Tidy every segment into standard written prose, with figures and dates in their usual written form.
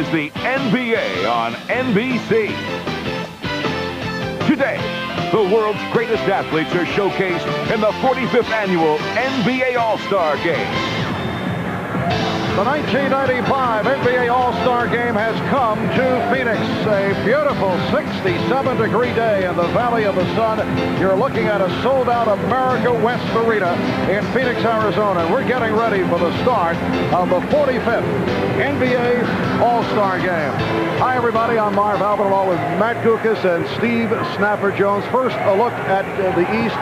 is the NBA on NBC. Today, the world's greatest athletes are showcased in the 45th annual NBA All-Star Game. The 1995 NBA All-Star Game has come to Phoenix. A beautiful 67-degree day in the Valley of the Sun. You're looking at a sold-out America West Arena in Phoenix, Arizona. We're getting ready for the start of the 45th NBA All-Star Game. Hi, everybody. I'm Marv Albin, along with Matt Guokas and Steve Snapper Jones. First, a look at the East.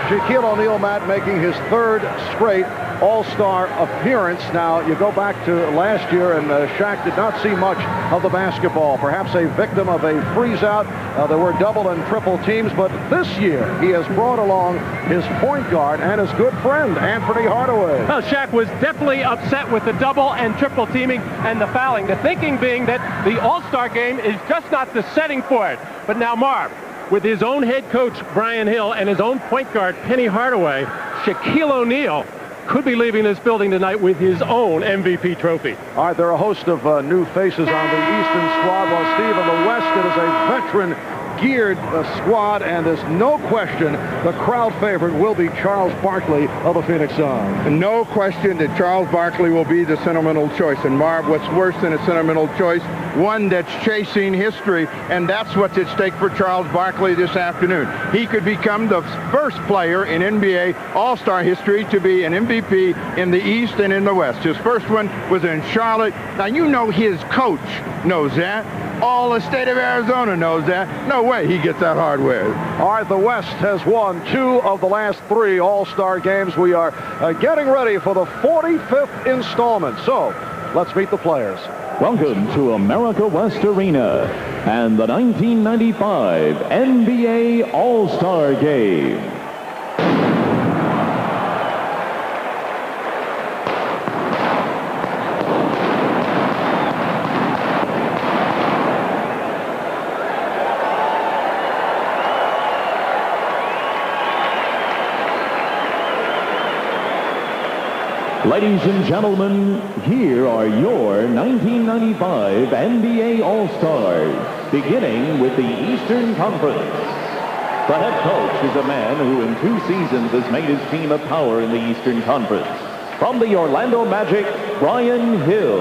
Shaquille O'Neal, Matt, making his third straight All-Star appearance. Now, you go back to last year, and Shaq did not see much of the basketball. Perhaps a victim of a freeze-out. There were double and triple teams, but this year he has brought along his point guard and his good friend, Anthony Hardaway. Well, Shaq was definitely upset with the double and triple teaming and the fouling. The thinking being that the All-Star Game is just not the setting for it. But now, Marv, with his own head coach, Brian Hill, and his own point guard, Penny Hardaway, Shaquille O'Neal could be leaving this building tonight with his own MVP trophy. All right, there are a host of new faces on the Eastern squad. Well, Steve, in the West, it is a veteran-geared squad, and there's no question the crowd favorite will be Charles Barkley of the Phoenix Suns. No question that Charles Barkley will be the sentimental choice. And Marv, what's worse than a sentimental choice? One that's chasing history, and that's what's at stake for Charles Barkley this afternoon. He could become the first player in NBA All-Star history to be an MVP in the East and in the West. His first one was in Charlotte. Now, you know his coach knows that. All the state of Arizona knows that. No way he gets that hardware. All right, the West has won 2 of the last 3 All-Star games. We are getting ready for the 45th installment. So, let's meet the players. Welcome to America West Arena and the 1995 NBA All-Star Game. Ladies and gentlemen, here are your 1995 NBA All-Stars, beginning with the Eastern Conference. The head coach is a man who in 2 seasons has made his team a power in the Eastern Conference. From the Orlando Magic, Brian Hill.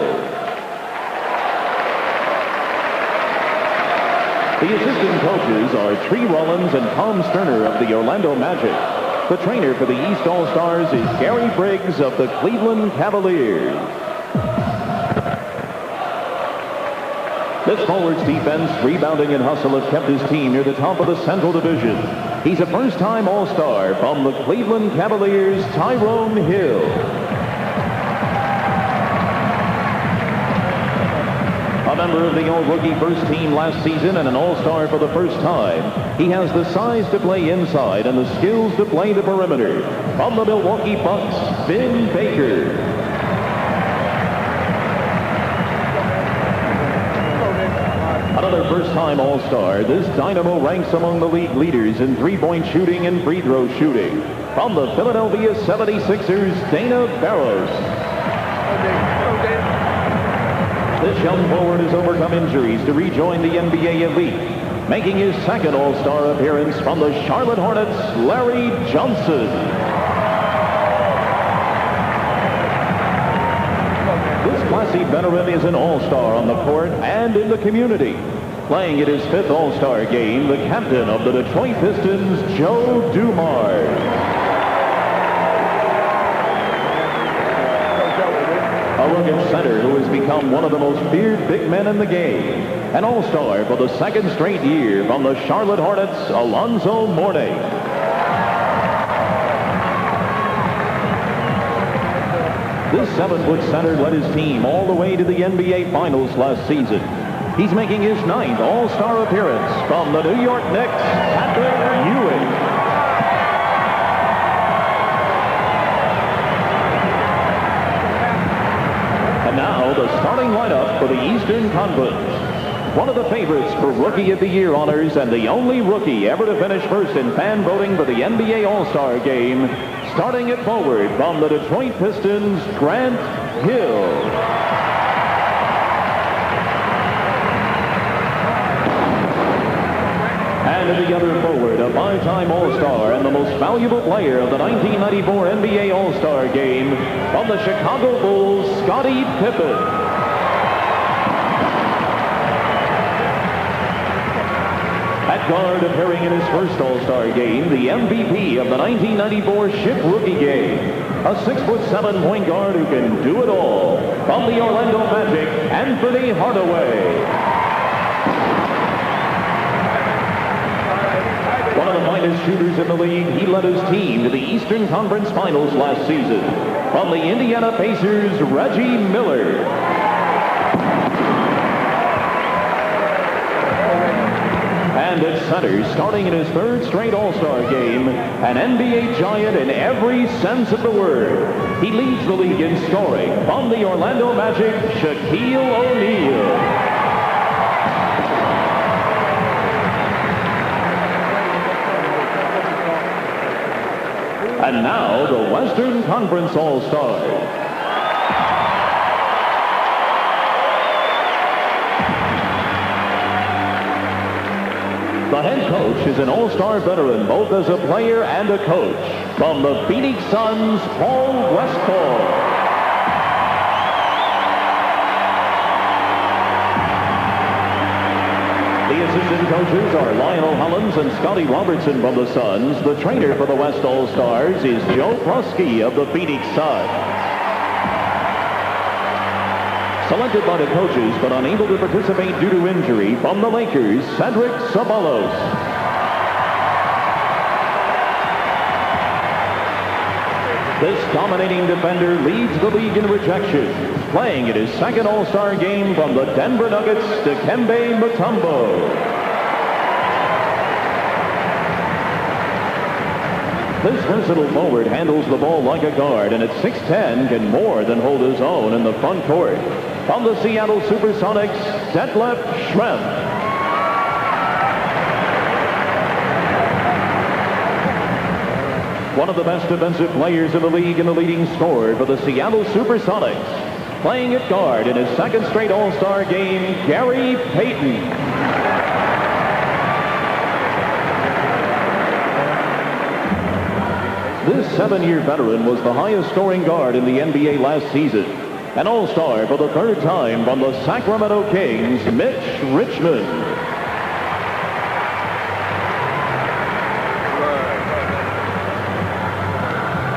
The assistant coaches are Tree Rollins and Tom Sterner of the Orlando Magic. The trainer for the East All-Stars is Gary Briggs of the Cleveland Cavaliers. This forward's defense, rebounding and hustle have kept his team near the top of the Central Division. He's a first-time All-Star from the Cleveland Cavaliers, Tyrone Hill. A member of the All-Rookie first team last season and an All-Star for the first time. He has the size to play inside and the skills to play the perimeter. From the Milwaukee Bucks, Vin Baker. Another first-time All-Star, this Dynamo ranks among the league leaders in three-point shooting and free throw shooting. From the Philadelphia 76ers, Dana Barros. This young forward has overcome injuries to rejoin the NBA elite, making his second All-Star appearance from the Charlotte Hornets, Larry Johnson. This classy veteran is an All-Star on the court and in the community. Playing at his 5th All-Star game, the captain of the Detroit Pistons, Joe Dumars. A rugged center who has become one of the most feared big men in the game. An All-Star for the 2nd straight year from the Charlotte Hornets, Alonzo Mourning. This 7-foot center led his team all the way to the NBA Finals last season. He's making his 9th All-Star appearance from the New York Knicks, Patrick Ewing. Now the starting lineup for the Eastern Conference. One of the favorites for Rookie of the Year honors and the only rookie ever to finish first in fan voting for the NBA All-Star Game. Starting at forward from the Detroit Pistons, Grant Hill. And at the other forward, a five-time All-Star and the most valuable player of the 1994 NBA All-Star Game from the Chicago Bulls, Scottie Pippen. At guard, appearing in his first All-Star game, the MVP of the 1994 Ship Rookie Game. A 6'7" point guard who can do it all. From the Orlando Magic, Anthony Hardaway. One of the finest shooters in the league, he led his team to the Eastern Conference Finals last season. From the Indiana Pacers, Reggie Miller. And at center, starting in his third straight All-Star game, an NBA giant in every sense of the word. He leads the league in scoring. From the Orlando Magic, Shaquille O'Neal. And now, the Western Conference All-Stars. The head coach is an All-Star veteran, both as a player and a coach. From the Phoenix Suns, Paul Westphal. The assistant coaches are Lionel Hollins and Scotty Robertson from the Suns. The trainer for the West All-Stars is Joe Prusky of the Phoenix Suns. Selected by the coaches, but unable to participate due to injury, from the Lakers, Cedric Ceballos. This dominating defender leads the league in rejections, playing in his second All-Star game from the Denver Nuggets, Dikembe Mutombo. This versatile forward handles the ball like a guard, and at 6'10", can more than hold his own in the front court. From the Seattle Supersonics, Detlef Schrempf. One of the best defensive players in the league and the leading scorer for the Seattle Supersonics. Playing at guard in his second straight All-Star game, Gary Payton. This 7-year veteran was the highest scoring guard in the NBA last season. An All-Star for the third time from the Sacramento Kings, Mitch Richmond.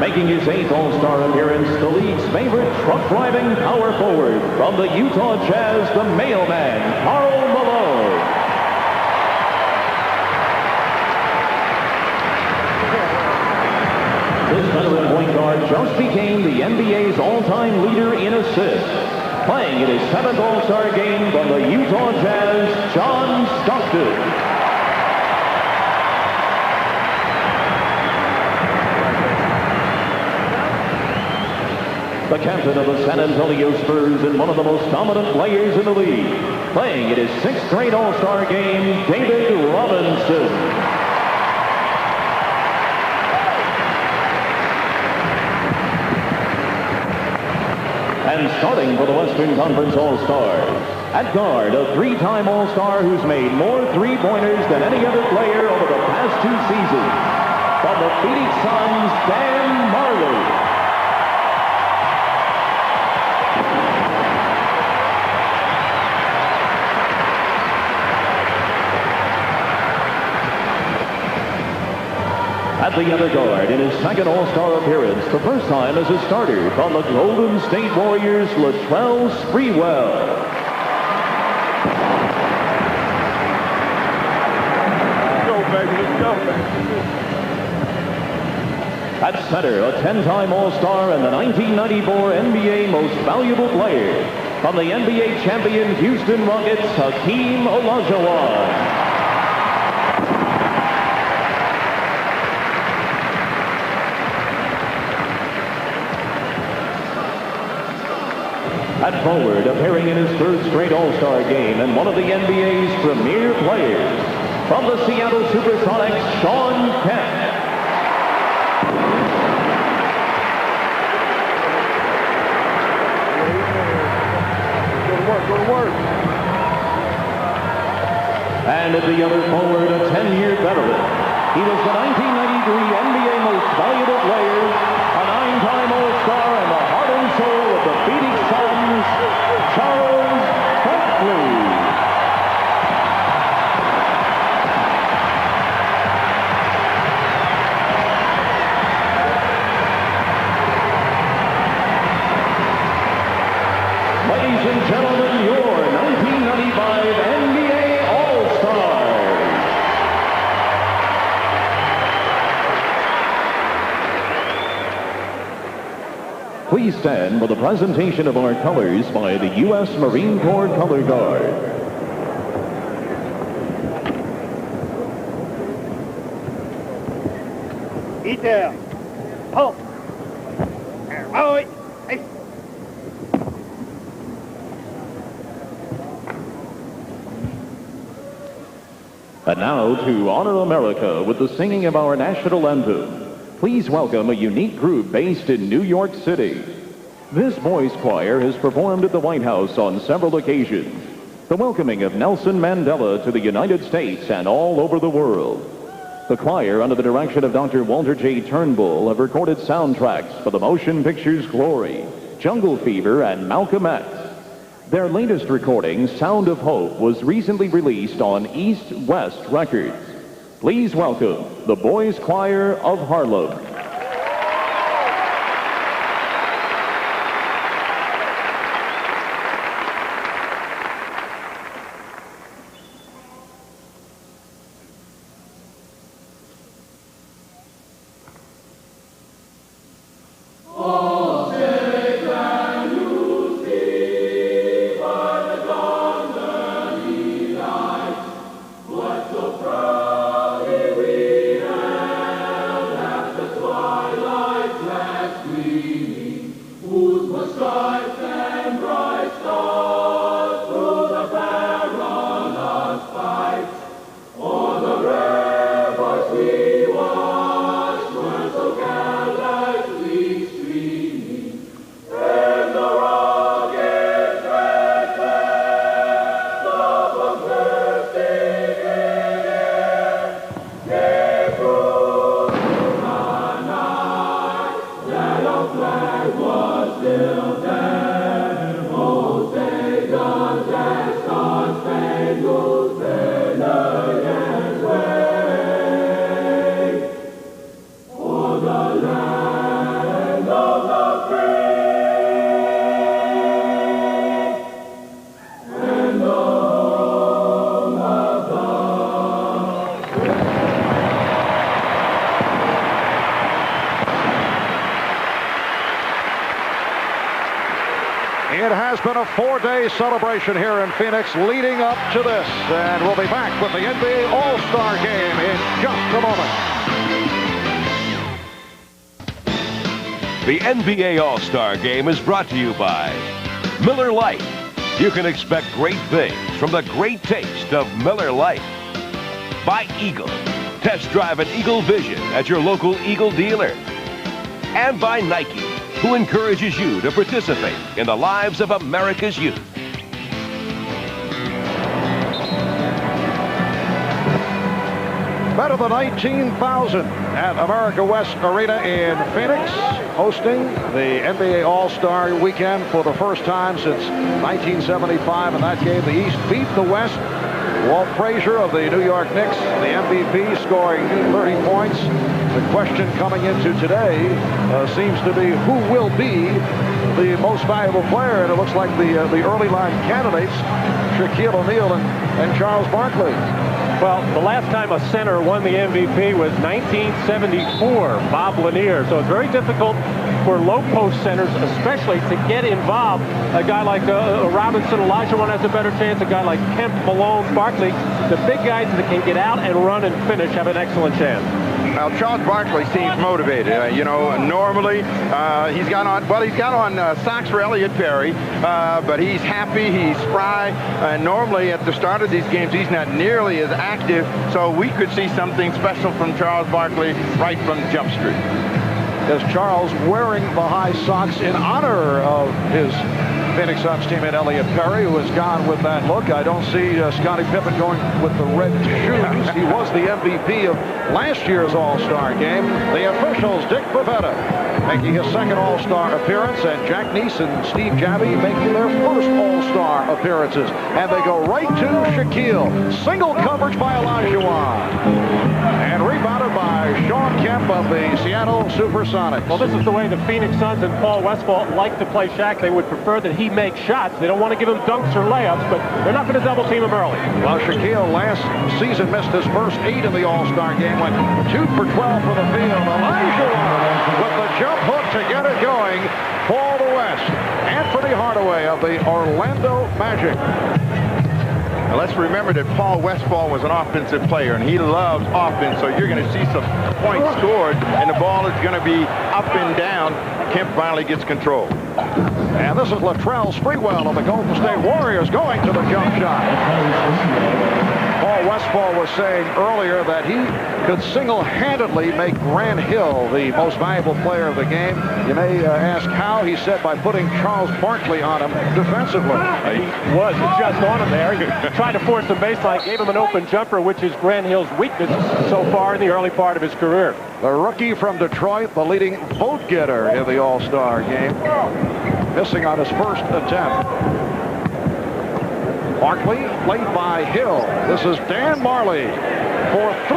Making his 8th All-Star appearance, the league's favorite truck-driving power forward from the Utah Jazz, the mailman, Karl Malone. This veteran point guard just became the NBA's all-time leader in assists, playing in his 7th All-Star game from the Utah Jazz, John Stockton. The captain of the San Antonio Spurs and one of the most dominant players in the league, playing in his 6th straight All-Star game, David Robinson. And starting for the Western Conference All-Stars, at guard, a 3-time All-Star who's made more three-pointers than any other player over the past 2 seasons. From the Phoenix Suns, Dan Marley. At the other guard, in his second All-Star appearance, the first time as a starter, from the Golden State Warriors, Latrell Sprewell. Let's go, baby. Let's go, baby. At center, a 10-time All-Star and the 1994 NBA Most Valuable Player. From the NBA champion Houston Rockets, Hakeem Olajuwon. At forward, appearing in his 3rd straight All-Star game and one of the NBA's premier players. From the Seattle Supersonics, Shawn Kemp. Go to work. And at the other forward, a 10-year veteran. He was the 1993 NBA Most Valuable Player, a 9-time All-Star, and the heart and soul of the Phoenix Suns, Charles Barkley. Ladies and gentlemen, your 1995 NBA All-Stars. Please stand for the presentation of our colors by the U.S. Marine Corps Color Guard. Eat there. Halt. Oh, wait. Hey. And now to honor America with the singing of our national anthem, please welcome a unique group based in New York City. This boys' choir has performed at the White House on several occasions, the welcoming of Nelson Mandela to the United States and all over the world. The choir, under the direction of Dr. Walter J. Turnbull, have recorded soundtracks for the motion pictures Glory, Jungle Fever, and Malcolm X. Their latest recording, Sound of Hope, was recently released on East West Records. Please welcome the Boys Choir of Harlem. It has been a 4-day celebration here in Phoenix leading up to this. And we'll be back with the NBA All-Star Game in just a moment. The NBA All-Star Game is brought to you by Miller Lite. You can expect great things from the great taste of Miller Lite. By Eagle. Test drive an Eagle Vision at your local Eagle dealer. And by Nike, who encourages you to participate in the lives of America's youth. Better than 19,000 at America West Arena in Phoenix, hosting the NBA All-Star Weekend for the first time since 1975. In that game, the East beat the West. Walt Frazier of the New York Knicks, the MVP, scoring 30 points. The question coming into today seems to be who will be the most valuable player, and it looks like the early line candidates, Shaquille O'Neal and Charles Barkley. Well, the last time a center won the MVP was 1974, Bob Lanier. So it's very difficult for low post centers, especially to get involved. A guy like Robinson, Olajuwon has a better chance. A guy like Kemp, Malone, Barkley, the big guys that can get out and run and finish have an excellent chance. Well, Charles Barkley seems motivated. Normally he's got on socks for Elliot Perry, but he's happy, he's spry, and normally at the start of these games he's not nearly as active, so we could see something special from Charles Barkley right from Jump Street. is Charles wearing the high socks in honor of his Phoenix Suns teammate Elliot Perry, who has gone with that look. I don't see Scottie Pippen going with the red shoes. He was the MVP of last year's All-Star game. The officials, Dick Bavetta, making his second All-Star appearance, and Jack Neese and Steve Javie making their first All-Star appearances. And they go right to Shaquille. Single coverage by Olajuwon. And rebounded by Shawn Kemp of the Seattle Supersonics. Well, this is the way the Phoenix Suns and Paul Westphal like to play Shaq. They would prefer that he make shots. They don't want to give him dunks or layups, but they're not going to double team him early. Well, Shaquille last season missed his first 8 in the All-Star game, went 2 for 12 for the field. Olajuwon with the jump hook to get it going. Paul the West. Anthony Hardaway of the Orlando Magic. Now let's remember that Paul Westphal was an offensive player, and he loves offense, so you're going to see some points scored, and the ball is going to be up and down. Kemp finally gets control. And this is Latrell Sprewell of the Golden State Warriors going to the jump shot. Paul Westphal was saying earlier that he could single-handedly make Grant Hill the most valuable player of the game. You may ask how. He said by putting Charles Barkley on him defensively. He was just on him there. He tried to force some baseline, gave him an open jumper, which is Grant Hill's weakness so far in the early part of his career. The rookie from Detroit, the leading vote getter in the All-Star game, missing on his first attempt. Barkley played by Hill. This is Dan Marley for 3.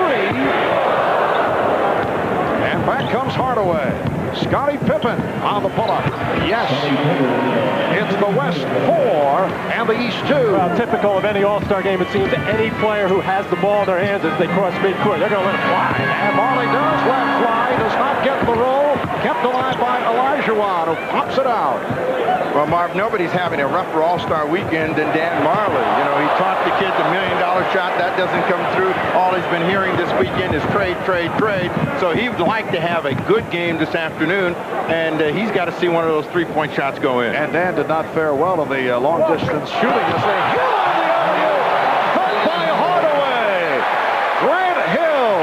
And back comes Hardaway. Scottie Pippen on the pull-up. Yes. It's the West 4 and the East 2. Well, typical of any All-Star game, it seems, any player who has the ball in their hands as they cross midcourt, they're going to let it fly. And Marley does let fly, does not get the roll. Kept alive by Olajuwon, who pops it out. Well, Marv, nobody's having a rougher All-Star weekend than Dan Marley. You know, he taught the kid the $1 million shot. That doesn't come through. All he's been hearing this weekend is trade, trade, trade. So he would like to have a good game this afternoon, and he's got to see one of those three-point shots go in. And Dan did not fare well in the long-distance shooting as they hit on the alley-oop. Cut by Hardaway. Grant Hill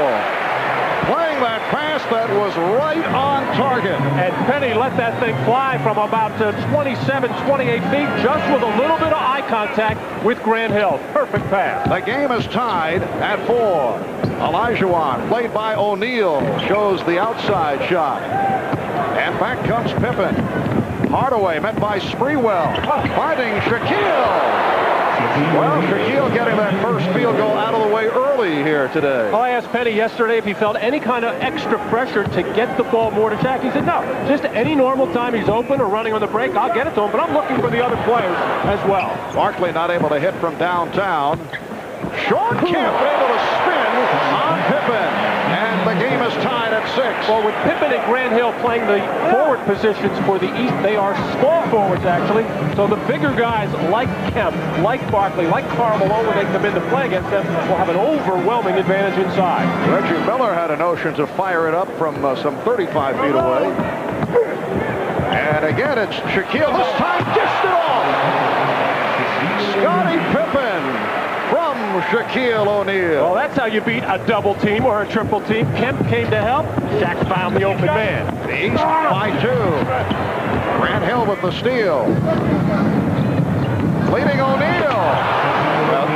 playing that pass that was right on target. And Penny let that thing fly from about 27, 28 feet, just with a little bit of eye contact with Grant Hill. Perfect pass. The game is tied at 4. Olajuwon, played by O'Neal, shows the outside shot. And back comes Pippen. Hardaway met by Sprewell, finding Shaquille. Well, Shaquille getting that first field goal out of the way early here today. I asked Penny yesterday if he felt any kind of extra pressure to get the ball more to Shaq. He said, no, just any normal time he's open or running on the break, I'll get it to him, but I'm looking for the other players as well. Barkley not able to hit from downtown. Shawn Kemp able to spin on Pippen. And the game is tied at 6. Well, with Pippen and Grant Hill playing the forward positions for the East, they are small forwards, actually. So the bigger guys like Kemp, like Barkley, like Karl Malone, when they come in to play against them, will have an overwhelming advantage inside. Reggie Miller had a notion to fire it up from some 35 feet away. And again, it's Shaquille. This time, dished it off. Scottie Pippen from Shaquille O'Neal. Well, that's how you beat a double team or a triple team. Kemp came to help. Shaq found the open man. The East by 2. Grant Hill with the steal. Leading O'Neal. Well,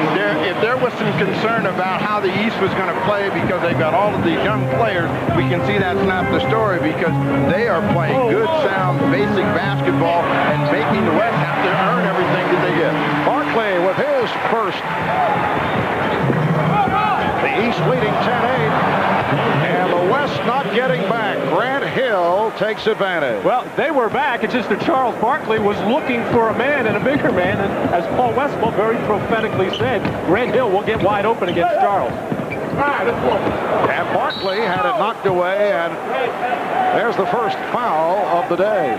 if there was some concern about how the East was going to play because they've got all of these young players, we can see that's not the story because they are playing good, sound, basic basketball and making the West have to earn everything that they get. Barkley with his first. The East leading 10-8. And the West not getting back. Grant Hill takes advantage. Well, they were back. It's just that Charles Barkley was looking for a man and a bigger man. And as Paul Westphal very prophetically said, Grant Hill will get wide open against Charles. And Barkley had it knocked away, and there's the first foul of the day.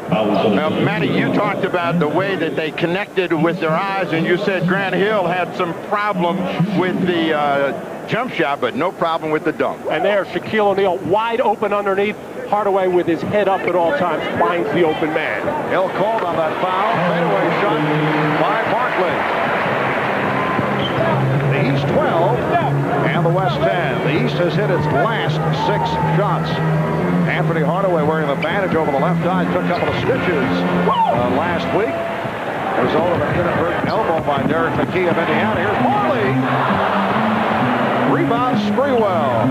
Now, Matty, you talked about the way that they connected with their eyes, and you said Grant Hill had some problem with the jump shot, but no problem with the dunk. And there, Shaquille O'Neal wide open underneath. Hardaway with his head up at all times finds the open man. Hill called on that foul. Fadeaway shot by Barkley. The East 12 and the West 10. The East has hit its last 6 shots. Anthony Hardaway wearing the bandage over the left eye. Took a couple of stitches last week. Result of an inadvertent elbow by Derek McKee of Indiana. Here's Marley. Rebound Sprewell.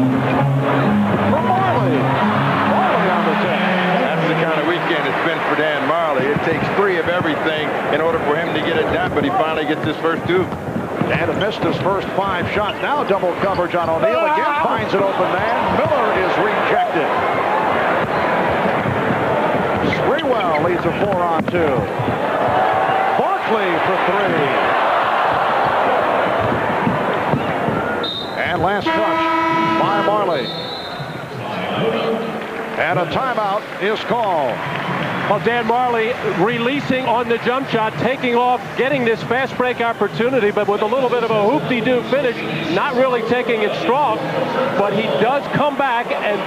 For Marley. Marley on the tip. That's the kind of weekend it's been for Dan Marley. It takes 3 of everything in order for him to get it done, but he finally gets his first 2. Dan had missed his first 5 shots. Now double coverage on O'Neal. Again finds an open man. Miller is rejected. Sprewell leads a 4-on-2. Barkley for 3. And last touch by Marley. And a timeout is called. Well, Dan Marley releasing on the jump shot, taking off, getting this fast break opportunity, but with a little bit of a hoop-de-doo finish, not really taking it strong, but he does come back and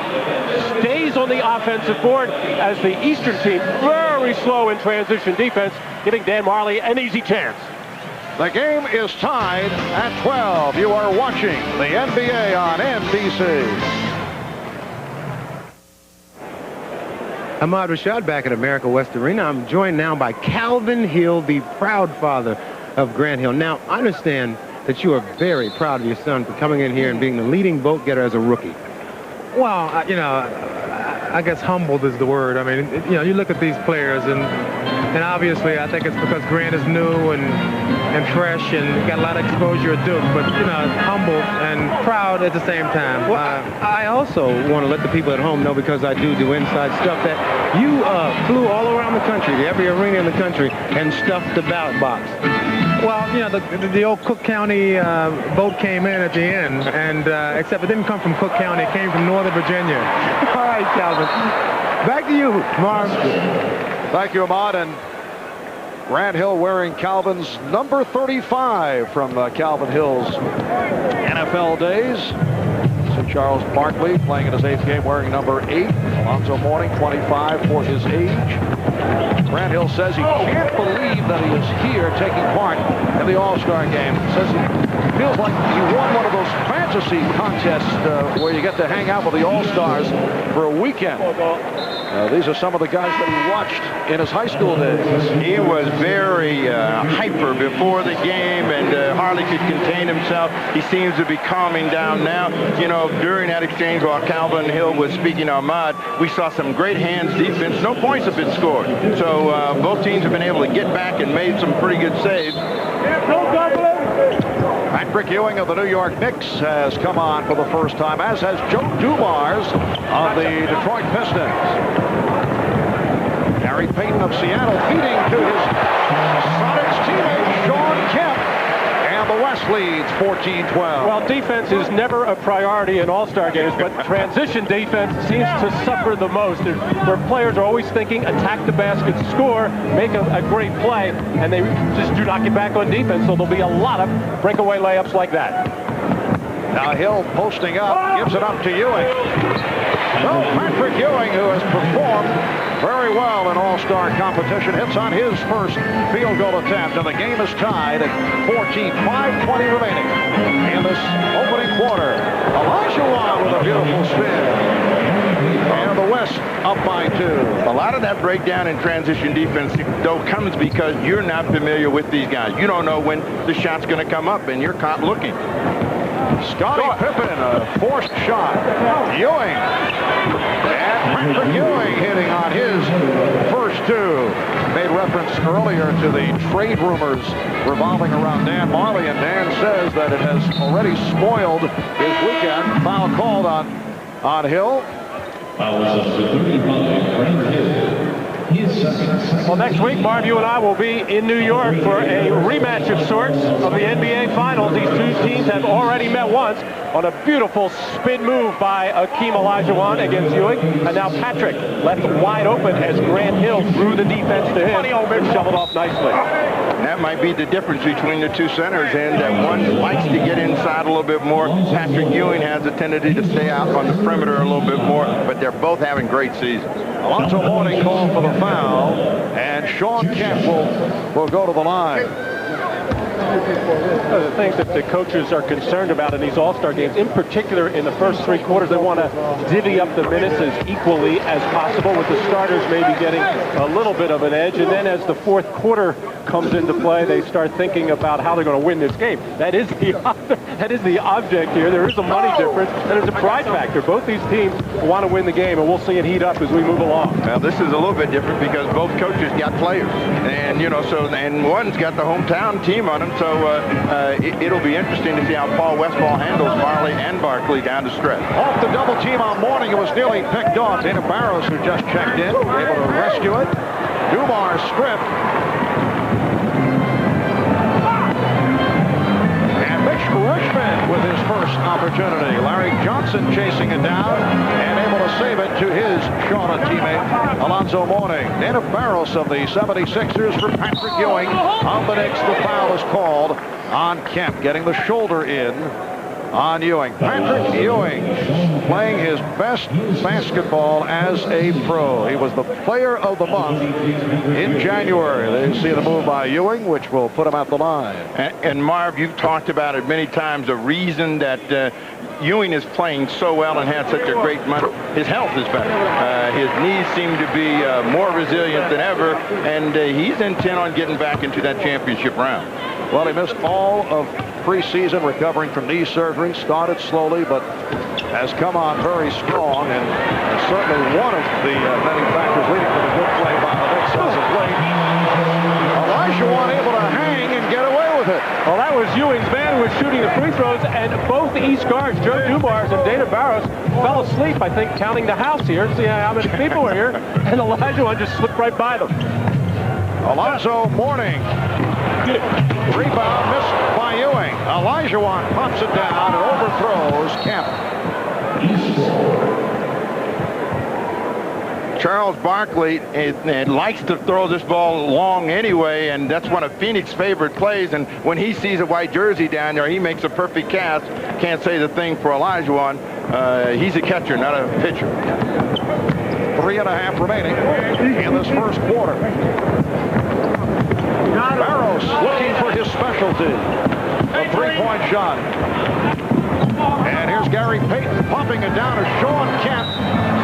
stays on the offensive board as the Eastern team, very slow in transition defense, giving Dan Marley an easy chance. The game is tied at 12. You are watching the NBA on NBC. Ahmad Rashad back at America West Arena. I'm joined now by Calvin Hill, the proud father of Grant Hill. Now, I understand that you are very proud of your son for coming in here and being the leading vote getter as a rookie. Well, you know, I guess humbled is the word. I mean, you know, you look at these players, and obviously I think it's because Grant is new and fresh and got a lot of exposure at Duke, but, you know, humbled and proud at the same time. Well, I also want to let the people at home know, because I do inside stuff, that you flew all around the country, to every arena in the country, and stuffed the ballot box. Well, you know, the old Cook County vote came in at the end, and except it didn't come from Cook County, it came from Northern Virginia. All right, Calvin. Back to you, Marv. Thank you, Ahmad. And Grant Hill wearing Calvin's number 35 from Calvin Hill's NFL days. St. Charles Barkley playing in his 8th game wearing number 8. Alonzo Mourning, 25 for his age. Grant Hill says he can't believe that he is here taking part in the All-Star game. Says he feels like he won one of those fantasy contests where you get to hang out with the All-Stars for a weekend. These are some of the guys that he watched in his high school days. He was very hyper before the game and hardly could contain himself. He seems to be calming down now. You know, during that exchange while Calvin Hill was speaking to Ahmad, we saw some great hands defense. No points have been scored. So both teams have been able to get back and made some pretty good saves. Patrick Ewing of the New York Knicks has come on for the first time, as has Joe Dumars of the Detroit Pistons. Gary Payton of Seattle feeding to his Sonics teammate Sean Kemp. And the West leads 14-12. Well, defense is never a priority in all-star games, but transition defense seems to suffer the most, where players are always thinking attack the basket, score, make a great play, and they just do not get back on defense, so there'll be a lot of breakaway layups like that. Now Hill posting up, gives it up to Ewing. So Patrick Ewing, who has performed very well in all-star competition, hits on his first field goal attempt, and the game is tied at 14, 5:20 remaining in this opening quarter. Olajuwon with a beautiful spin. And the West up by 2. A lot of that breakdown in transition defense, though, comes because you're not familiar with these guys. You don't know when the shot's going to come up, and you're caught looking. Scottie Pippen, a forced shot. Ewing. And Patrick Ewing hitting on his first 2. Made reference earlier to the trade rumors revolving around Dan Marley, and Dan says that it has already spoiled his weekend. Foul called on Hill. Foul is 35, Grant Hill. Well, next week, Marv, you and I will be in New York for a rematch of sorts of the NBA Finals. These two teams have already met once on a beautiful spin move by Akeem Olajuwon against Ewing. And now Patrick left wide open as Grant Hill threw the defense to him and shoveled off nicely. That might be the difference between the two centers, and that one likes to get inside a little bit more. Patrick Ewing has a tendency to stay out on the perimeter a little bit more, but they're both having great seasons. Alonzo Mourning called for the foul, and Sean Kemp will go to the line. The things that the coaches are concerned about in these All-Star games, in particular in the first 3 quarters, they want to divvy up the minutes as equally as possible, with the starters maybe getting a little bit of an edge. And then as the 4th quarter comes into play, they start thinking about how they're going to win this game. That is the object here. There is a money difference, and there's a pride factor. Both these teams want to win the game, and we'll see it heat up as we move along. Now, this is a little bit different because both coaches got players, and and one's got the hometown team on him, so it'll be interesting to see how Paul Westphal handles Marley and Barkley down the stretch. Off the double team on Mourning, it was nearly picked off. Dana Barros, who just checked in, able to rescue it. Dumars stripped. And Mitch Richmond with his first opportunity. Larry Johnson chasing it down and able to save it to his Shawnee teammate, Alonzo Mourning. Dana Barros of the 76ers for Patrick Ewing. On the Knicks, the foul is called on Kemp, getting the shoulder in on Ewing. Patrick Ewing playing his best basketball as a pro. He was the player of the month in January. They see the move by Ewing, which will put him at the line. And Marv, you've talked about it many times, the reason that Ewing is playing so well and had such a great month. His health is better. His knees seem to be more resilient than ever, and he's intent on getting back into that championship round. Well, he missed all of preseason recovering from knee surgery. Started slowly, but has come on very strong, and certainly one of the many factors leading to the good play by the Knicks as of late. Olajuwon able to hang and get away with it. Well, that was Ewing's man who was shooting the free throws, and both East guards, Joe Dumars and Dana Barros, fell asleep, I think, counting the house here, see how many people were here, and Olajuwon just slipped right by them. Alonzo Mourning. Rebound missed by Ewing. Olajuwon pumps it down and overthrows Kemp. Charles Barkley likes to throw this ball long anyway, and that's one of Phoenix's favorite plays. And when he sees a white jersey down there, he makes a perfect catch. Can't say the thing for Olajuwon. He's a catcher, not a pitcher. 3.5 remaining in this first quarter. Barros looking for his specialty. A 3-point shot. And here's Gary Payton pumping it down to Shawn Kemp,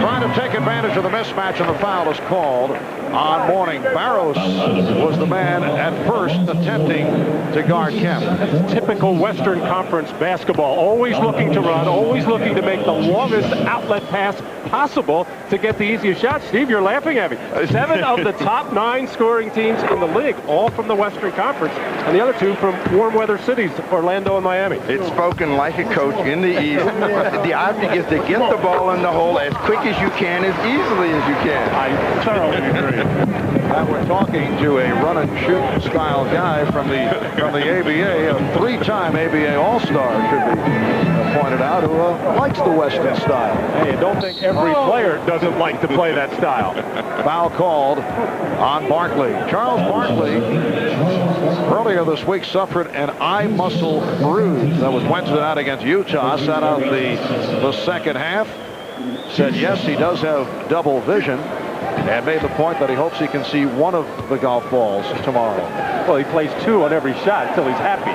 trying to take advantage of the mismatch, and the foul is called on Mourning. Barros was the man at first attempting to guard Kemp. That's typical Western Conference basketball. Always looking to run, always looking to make the longest outlet pass possible to get the easiest shot. Steve, you're laughing at me. 7 of the top 9 scoring teams in the league, all from the Western Conference, and the other 2 from warm weather cities, Orlando and Miami. It's spoken like a coach in the East. The object is to get the ball in the hole as quick as you can, as easily as you can. I thoroughly agree. We're talking to a run-and-shoot style guy from the ABA, a 3-time ABA All-Star, should be pointed out, who likes the Western style. Hey, I don't think every player doesn't like to play that style. Foul called on Barkley. Charles Barkley earlier this week suffered an eye muscle bruise. That was Wednesday night against Utah. Sat out the second half. Said yes, he does have double vision, and made the point that he hopes he can see one of the golf balls tomorrow. Well, he plays 2 on every shot until he's happy.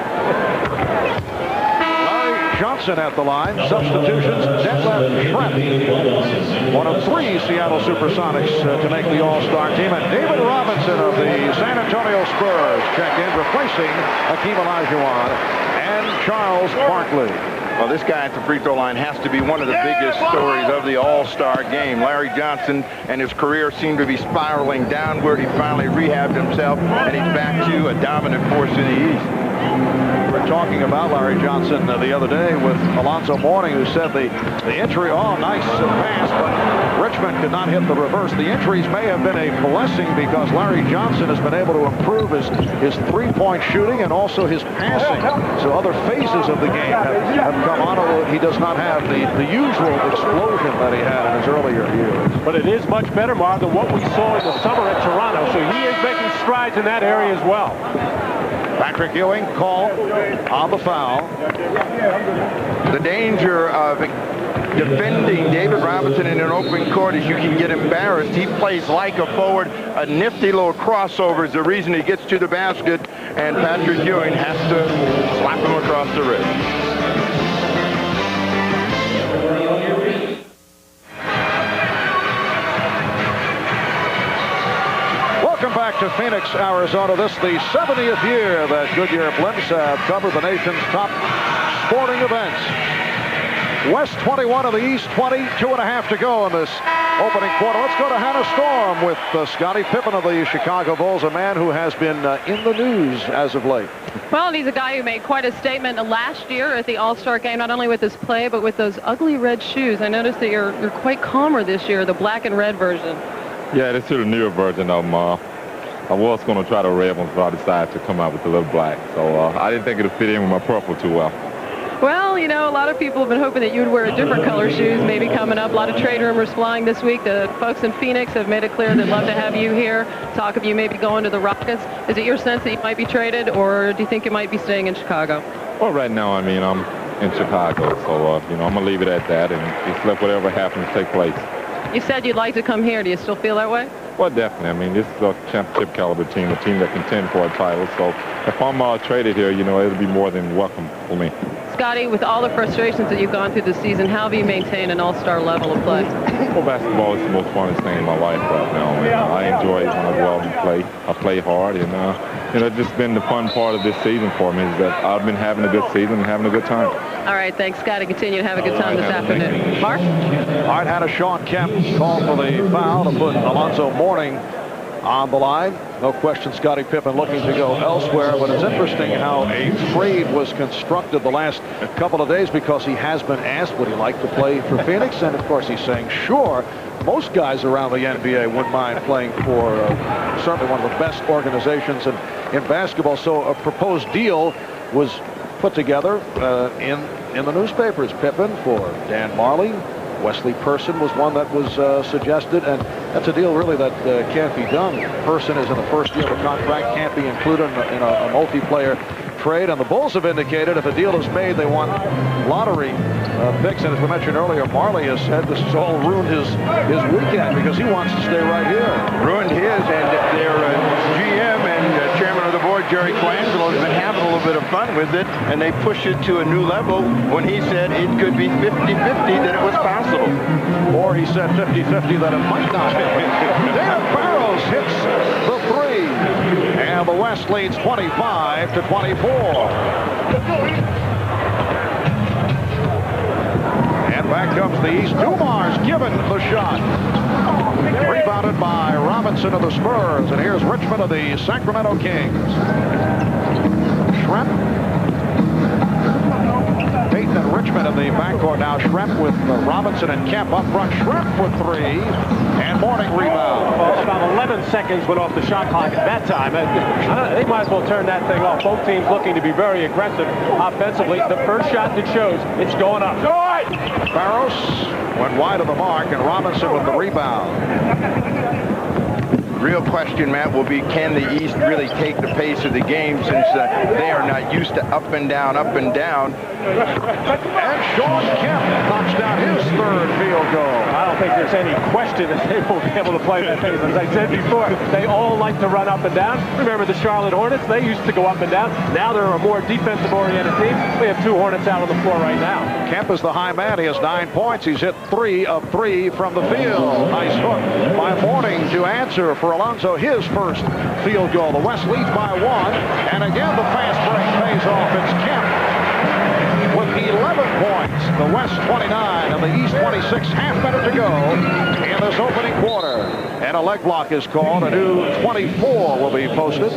Larry Johnson at the line. Substitutions, Detlef Schrempf, one of 3 Seattle Supersonics to make the All-Star team. And David Robinson of the San Antonio Spurs check in, replacing Hakeem Olajuwon and Charles Barkley. Well, this guy at the free throw line has to be one of the biggest stories of the All-Star game. Larry Johnson and his career seemed to be spiraling downward. He finally rehabbed himself, and he's back to a dominant force in the East. We were talking about Larry Johnson the other day with Alonzo Mourning, who said the injury, nice pass, but Richmond could not hit the reverse. The injuries may have been a blessing because Larry Johnson has been able to improve his 3-point shooting and also his passing. So other phases of the game have come on, although he does not have the usual explosion that he had in his earlier years. But it is much better, Mark, than what we saw in the summer at Toronto. So he is making strides in that area as well. Patrick Ewing called on the foul. The danger of defending David Robinson in an open court is you can get embarrassed. He plays like a forward. A nifty little crossover is the reason he gets to the basket. and Patrick Ewing has to slap him across the wrist. Welcome back to Phoenix, Arizona. This is the 70th year that Goodyear blimps have covered the nation's top sporting events. West 21 of the East 20, 2.5 to go in this opening quarter. Let's go to Hannah Storm with Scottie Pippen of the Chicago Bulls, a man who has been in the news as of late. Well, he's a guy who made quite a statement last year at the All-Star game, not only with his play, but with those ugly red shoes. I noticed that you're quite calmer this year, the black and red version. Yeah, this is the newer version of them. I was going to try the red ones, but I decided to come out with the little black. So I didn't think it would fit in with my purple too well. Well, you know, a lot of people have been hoping that you would wear a different color shoes maybe coming up. A lot of trade rumors flying this week. The folks in Phoenix have made it clear they'd love to have you here. Talk of you maybe going to the Rockets. Is it your sense that you might be traded, or do you think you might be staying in Chicago? Well, right now, I mean, I'm in Chicago. So, you know, I'm going to leave it at that and just let whatever happens take place. You said you'd like to come here. Do you still feel that way? Well, definitely. I mean, this is a championship caliber team, a team that contend for a title. So if I'm traded here, you know, it'll be more than welcome for me. Scottie, with all the frustrations that you've gone through this season, how have you maintained an all-star level of play? Well, basketball is the most funnest thing in my life right now. And, I enjoy it when I go out and play. I play hard, and you know, it's just been the fun part of this season for me is that I've been having a good season and having a good time. All right, thanks, Scottie. Continue to have a good time this afternoon. Mark? All right, Hannah, Sean Kemp called for the foul to put Alonzo Mourning on the line. No question, Scottie Pippen looking to go elsewhere, but it's interesting how a trade was constructed the last couple of days, because he has been asked would he like to play for Phoenix, and of course he's saying sure. Most guys around the NBA wouldn't mind playing for certainly one of the best organizations in basketball. So a proposed deal was put together in the newspapers. Pippen for Dan Marley. Wesley Person was one that was suggested, and that's a deal really that can't be done. Person is in the first year of a contract, can't be included in a multiplayer trade, and the Bulls have indicated if a deal is made, they want lottery picks, and as we mentioned earlier, Marley has said this has all ruined his weekend because he wants to stay right here. Ruined his, and their GM and chairman of the board, Jerry Colangelo, has been having a little bit of fun with it, and they pushed it to a new level when he said it could be 50-50 that it was possible. Or he said 50-50 that it might not be. David Barrows hits the three, and the West leads 25-24. And back comes the East. Dumars given the shot. Rebounded by Robinson of the Spurs. And here's Richmond of the Sacramento Kings. Schrempf. Payton and Richmond in the backcourt now. Schrempf with Robinson and Kemp up front. Schrempf for three. And Mourning rebound. Well, about 11 seconds went off the shot clock at that time. They might as well turn that thing off. Both teams looking to be very aggressive offensively. The first shot that shows, it's going up. Barros went wide of the mark, and Robinson with the rebound. Real question, Matt, will be can the East really take the pace of the game since they are not used to up and down, up and down. And Sean Kemp knocks down his third field goal. I don't think there's any question that they will be able to play that pace. As I said before, they all like to run up and down. Remember the Charlotte Hornets? They used to go up and down. Now they're a more defensive-oriented team. We have two Hornets out on the floor right now. Kemp is the high man. He has 9 points. He's hit 3 of 3 from the field. Nice hook by Mourning to answer for Alonzo his first field goal. The West leads by 1. And again, the fast break pays off. It's Kemp with 11 points. The West 29 and the East 26. Half minute to go in this opening quarter. And a leg block is called. A new 24 will be posted.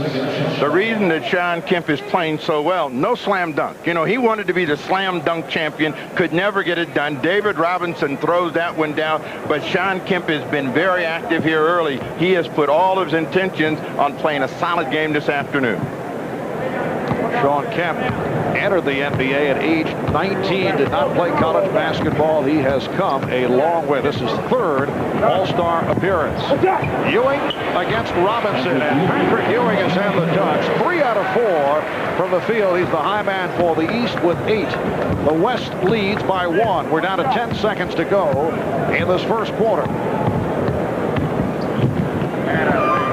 The reason that Sean Kemp is playing so well, no slam dunk. You know, he wanted to be the slam dunk champion, could never get it done. David Robinson throws that one down, but Sean Kemp has been very active here early. He has put all of his intentions on playing a solid game this afternoon. Sean Kemp entered the NBA at age 19, did not play college basketball. He has come a long way. This is third All-Star appearance. Ewing against Robinson, and Patrick Ewing has had the touch. 3 out of 4 from the field. He's the high man for the East with 8. The West leads by 1. We're down to 10 seconds to go in this first quarter.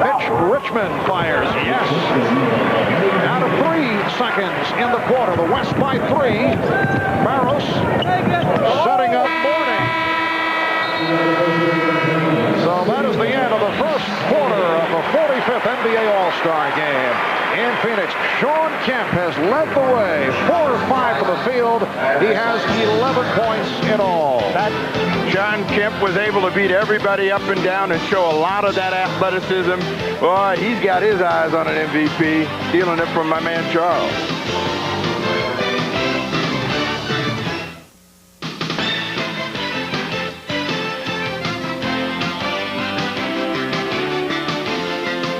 Mitch Richmond fires. Yes. Down seconds in the quarter. The West by 3. Barros setting up Mourning. So that is the end of the first quarter of the 45th NBA All-Star game in Phoenix. Shawn Kemp has led the way, 4 of 5 from the field. He has 11 points in all. Shawn Kemp was able to beat everybody up and down and show a lot of that athleticism. Boy, he's got his eyes on an MVP, stealing it from my man Charles.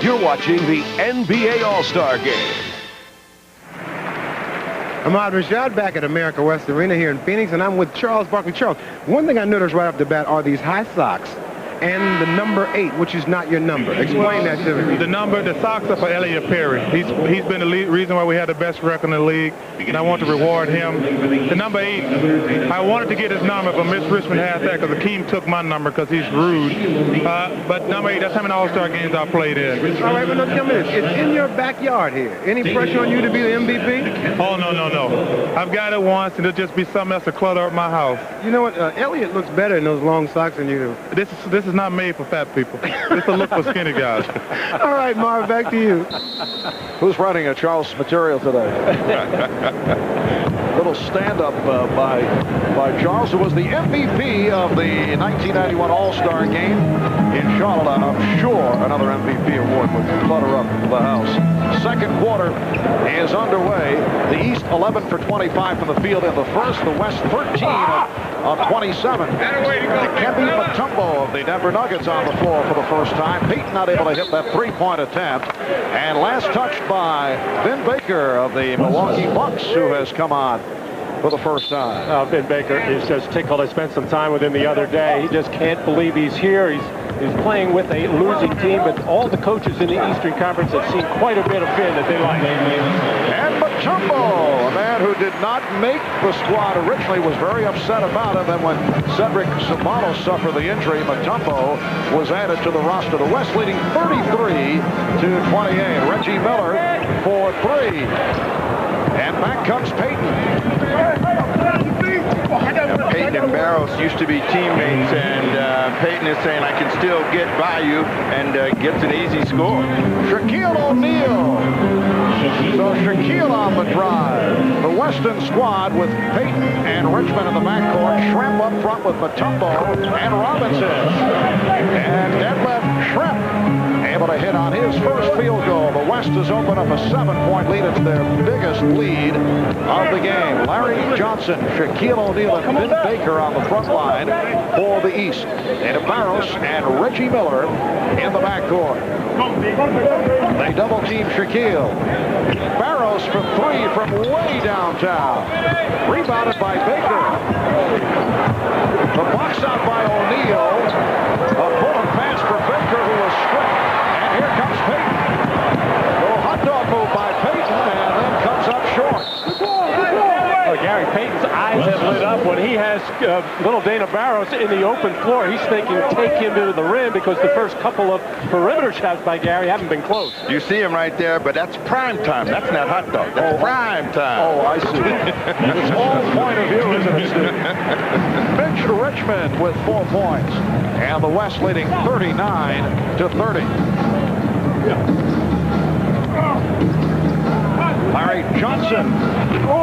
You're watching the NBA All-Star Game. Ahmad Rashad back at America West Arena here in Phoenix, and I'm with Charles Barkley. Charles, one thing I noticed right off the bat are these high socks and the number 8, which is not your number. Explain that to me. The socks are for Elliot Perry. He's been the reason why we had the best record in the league, and I want to reward him. The number 8, I wanted to get his number, but Miss Richmond had that because Akeem took my number because he's rude. But number 8, that's how many All-Star games I played in. All right, but look, tell me this. It's in your backyard here. Any pressure on you to be the MVP? Oh, no. I've got it once, and it'll just be something else to clutter up my house. You know what? Elliot looks better in those long socks than you do. This is not made for fat people. It's a look for skinny guys. All right, Marv, back to you. Who's writing a Charles material today? Little stand-up by Charles, who was the MVP of the 1991 All-Star Game in Charlotte. I'm sure another MVP award would clutter up the house. Second quarter is underway. The East 11 for 25 from the field in the first. The West 13 of 27. Dikembe Mutombo of the Denver Nuggets on the floor for the first time. Peyton not able to hit that three-point attempt. And last touch by Vin Baker of the Milwaukee Bucks, who has come on for the first time. Vin Baker is just tickled. I spent some time with him the other day. He just can't believe he's here. He's playing with a losing team, but all the coaches in the Eastern Conference have seen quite a bit of Vin that they like. And Mutombo, a man who did not make the squad originally, was very upset about it. Then when Cedric Ceballos suffered the injury, Mutombo was added to the roster. The West leading 33-28. Reggie Miller for 3. And back comes Peyton. Peyton and Barros used to be teammates, and Peyton is saying, I can still get by you, and gets an easy score. Shaquille O'Neal. So Shaquille on the drive. The Western squad with Peyton and Richmond in the backcourt. Schrempf up front with Mutombo and Robinson. And Detlef Schrempf able to hit on his first field goal. The West has opened up a 7-point lead. It's their biggest lead of the game. Larry Johnson, Shaquille O'Neal, and Vin Baker on the front line for the East. And Barros and Reggie Miller in the backcourt. They double-team Shaquille. Barros for 3 from way downtown. Rebounded by Baker. The box out by O'Neal. A pull-up pass for Baker, who was stripped. And here comes Peyton. Little hot dog move by Peyton, and then comes up short. Gary Payton's eyes have lit up when he has little Dana Barros in the open floor. He's thinking take him to the rim because the first couple of perimeter shots by Gary haven't been close. You see him right there, but that's prime time. That's not hot dog. That's prime time. Oh, I see. It's all point of view, isn't it, Steve? Mitch Richmond with 4 points. And the West leading 39-30. Larry Johnson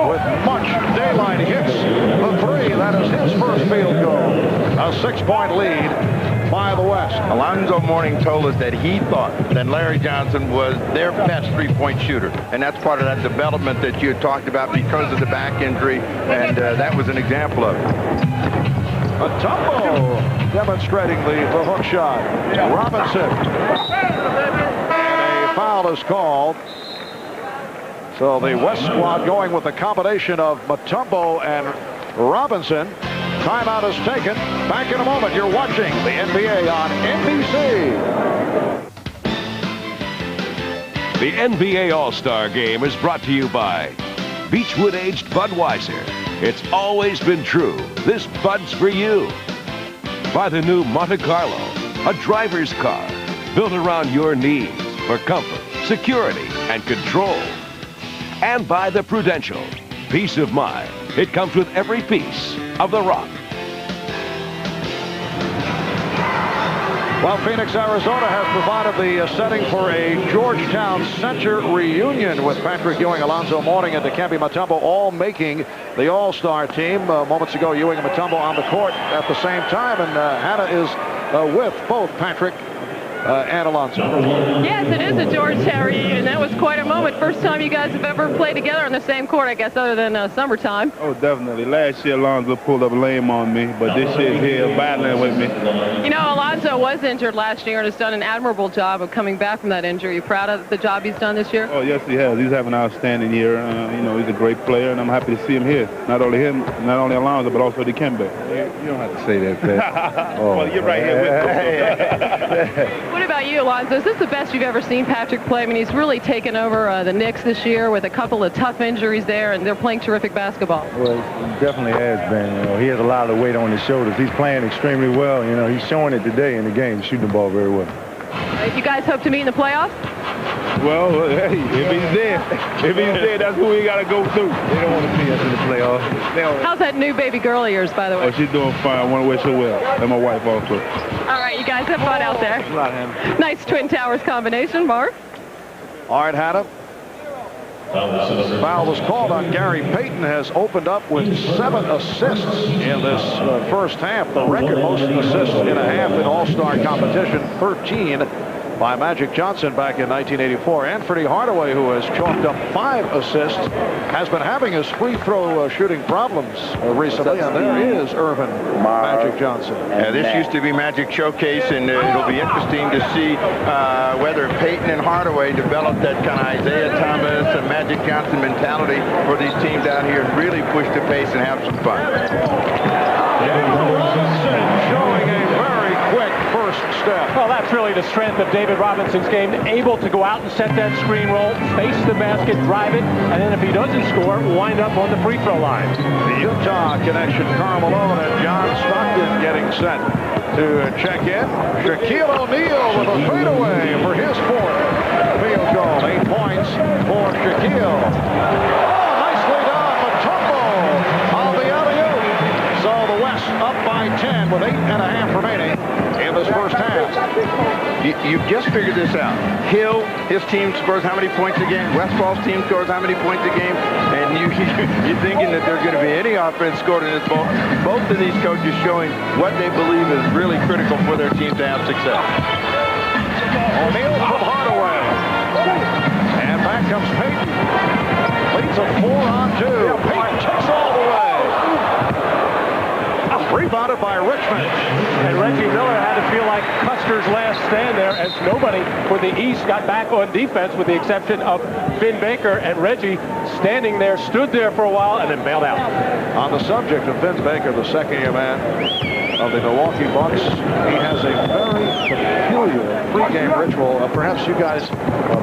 with much daylight hits the 3. That is his first field goal. A 6-point lead by the West. Alonzo Mourning told us that he thought that Larry Johnson was their best three-point shooter. And that's part of that development that you had talked about because of the back injury. And that was an example of it. Mutombo demonstrating the hook shot. Robinson. And a foul is called. So the West squad going with a combination of Mutombo and Robinson. Timeout is taken. Back in a moment. You're watching the NBA on NBC. The NBA All-Star Game is brought to you by Beechwood Aged Budweiser. It's always been true. This Bud's for you. By the new Monte Carlo, a driver's car built around your needs for comfort, security, and control. And by the Prudential. Peace of mind. It comes with every piece of the rock. Well, Phoenix, Arizona has provided the setting for a Georgetown Center reunion with Patrick Ewing, Alonzo Mourning, and Dikembe Mutombo all making the All-Star team. Moments ago, Ewing and Mutombo on the court at the same time, and Hannah is with both Patrick and Alonzo. Yes, it is a Georgetown reunion. That was quite a moment. First time you guys have ever played together on the same court, I guess, other than summertime. Oh, definitely. Last year, Alonzo pulled up lame on me, but this year he's here battling with me. You know, Alonzo was injured last year and has done an admirable job of coming back from that injury. You proud of the job he's done this year? Oh, yes, he has. He's having an outstanding year. You know, he's a great player, and I'm happy to see him here. Not only him, not only Alonzo, but also Dikembe. You don't have to say that, Pat. Oh. Well, you're right here with him. What about you, Alonzo? Is this the best you've ever seen Patrick play? I mean, he's really taken over the Knicks this year with a couple of tough injuries there, and they're playing terrific basketball. Well, he definitely has been. You know, he has a lot of weight on his shoulders. He's playing extremely well. You know, he's showing it today in the game, shooting the ball very well. You guys hope to meet in the playoffs? Well, hey, if he's there, that's who we got to go through. They don't want to see us in the playoffs. How's that new baby girl of yours, by the way? Oh, she's doing fine. I want to wish her well. And my wife also. All right, you guys have fun out there. Thanks a lot, Hannah. Nice Twin Towers combination, Marv. All right, Hannah. Foul was called on Gary Payton, has opened up with 7 assists in this first half. The record most assists in a half in All-Star competition, 13 by Magic Johnson back in 1984. Anthony Hardaway, who has chalked up 5 assists, has been having his free throw shooting problems recently, and there is Irvin Magic Johnson. Yeah, this used to be Magic Showcase, and it'll be interesting to see whether Payton and Hardaway develop that kind of Isaiah Thomas and Magic Johnson mentality for these teams out here and really push the pace and have some fun. Showing a very quick first step. Well, that's really the strength of David Robinson's game, able to go out and set that screen roll, face the basket, drive it, and then if he doesn't score, wind up on the free throw line. The Utah connection, Karl Malone and John Stockton getting set to check in. Shaquille O'Neal with a fadeaway for his 4th field goal. 8 points for Shaquille. Oh, nicely done, Mutombo on the alley-oop. So the West up by 10 with 8.5 remaining in this first half. You've just figured this out. Hill, his team scores how many points a game? Westfall's team scores how many points a game? And you're thinking that there's going to be any offense scored in this ball. Both of these coaches showing what they believe is really critical for their team to have success. O'Neal from Hardaway. And back comes Payton. Leads a 4-on-2. Payton takes all the way. Rebounded by Richmond. And Reggie Miller had to feel like Custer's last stand there, as nobody for the East got back on defense with the exception of Vin Baker, and Reggie standing there, stood there for a while, and then bailed out. On the subject of Vin Baker, the second-year man of the Milwaukee Bucks, he has a very peculiar pregame ritual. Perhaps you guys,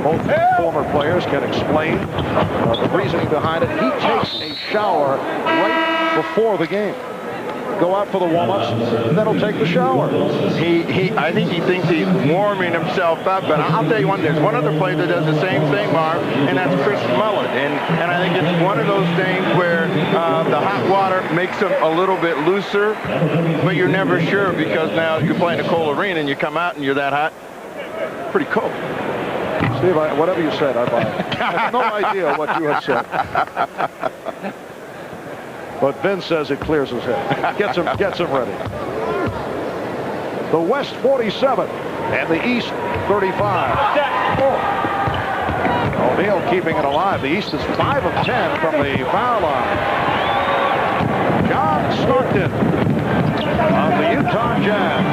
both former players, can explain the reasoning behind it. He takes a shower right before the game. Go out for the warm-ups, and then he'll take the shower. I think he thinks he's warming himself up, but I'll tell you one, there's one other player that does the same thing, Marv, and that's Chris Mullin. And I think it's one of those things where the hot water makes him a little bit looser, but you're never sure because now you're playing a cold arena and you come out and you're that hot. Pretty cold. Steve, whatever you said, I buy it. I have no idea what you have said. But Vince says it clears his head. Gets him ready. The West 47 and the East 35. O'Neal keeping it alive. The East is 5 of 10 from the foul line. John Stockton of the Utah Jazz.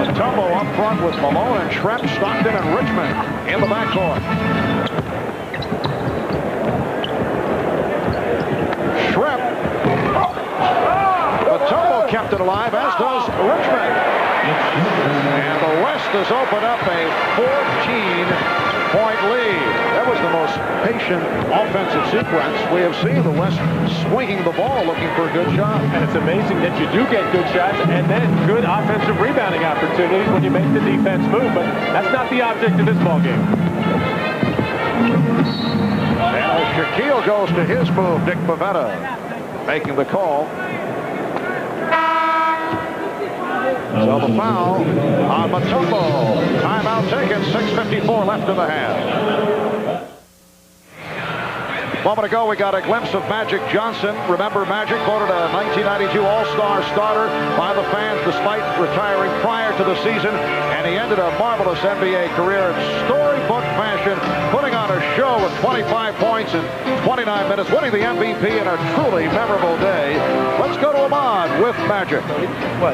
Mutombo up front with Malone and Shrep, Stockton and Richmond in the backcourt. Shrep. Mutombo kept it alive, as does Richmond. And the West has opened up a 14-point lead. That was the most patient offensive sequence we have seen. The West swinging the ball, looking for a good shot. And it's amazing that you do get good shots and then good offensive rebounding opportunities when you make the defense move. But that's not the object of this ball game. Shaquille goes to his move. Dick Pavetta making the call. So the foul on Mutombo. Timeout taken. 6:54 left in the half. A moment ago, we got a glimpse of Magic Johnson. Remember, Magic voted a 1992 All-Star starter by the fans despite retiring prior to the season. And he ended a marvelous NBA career in storybook fashion, putting on a show with 25 points in 29 minutes, winning the MVP in a truly memorable day. Let's go to Ahmad with Magic.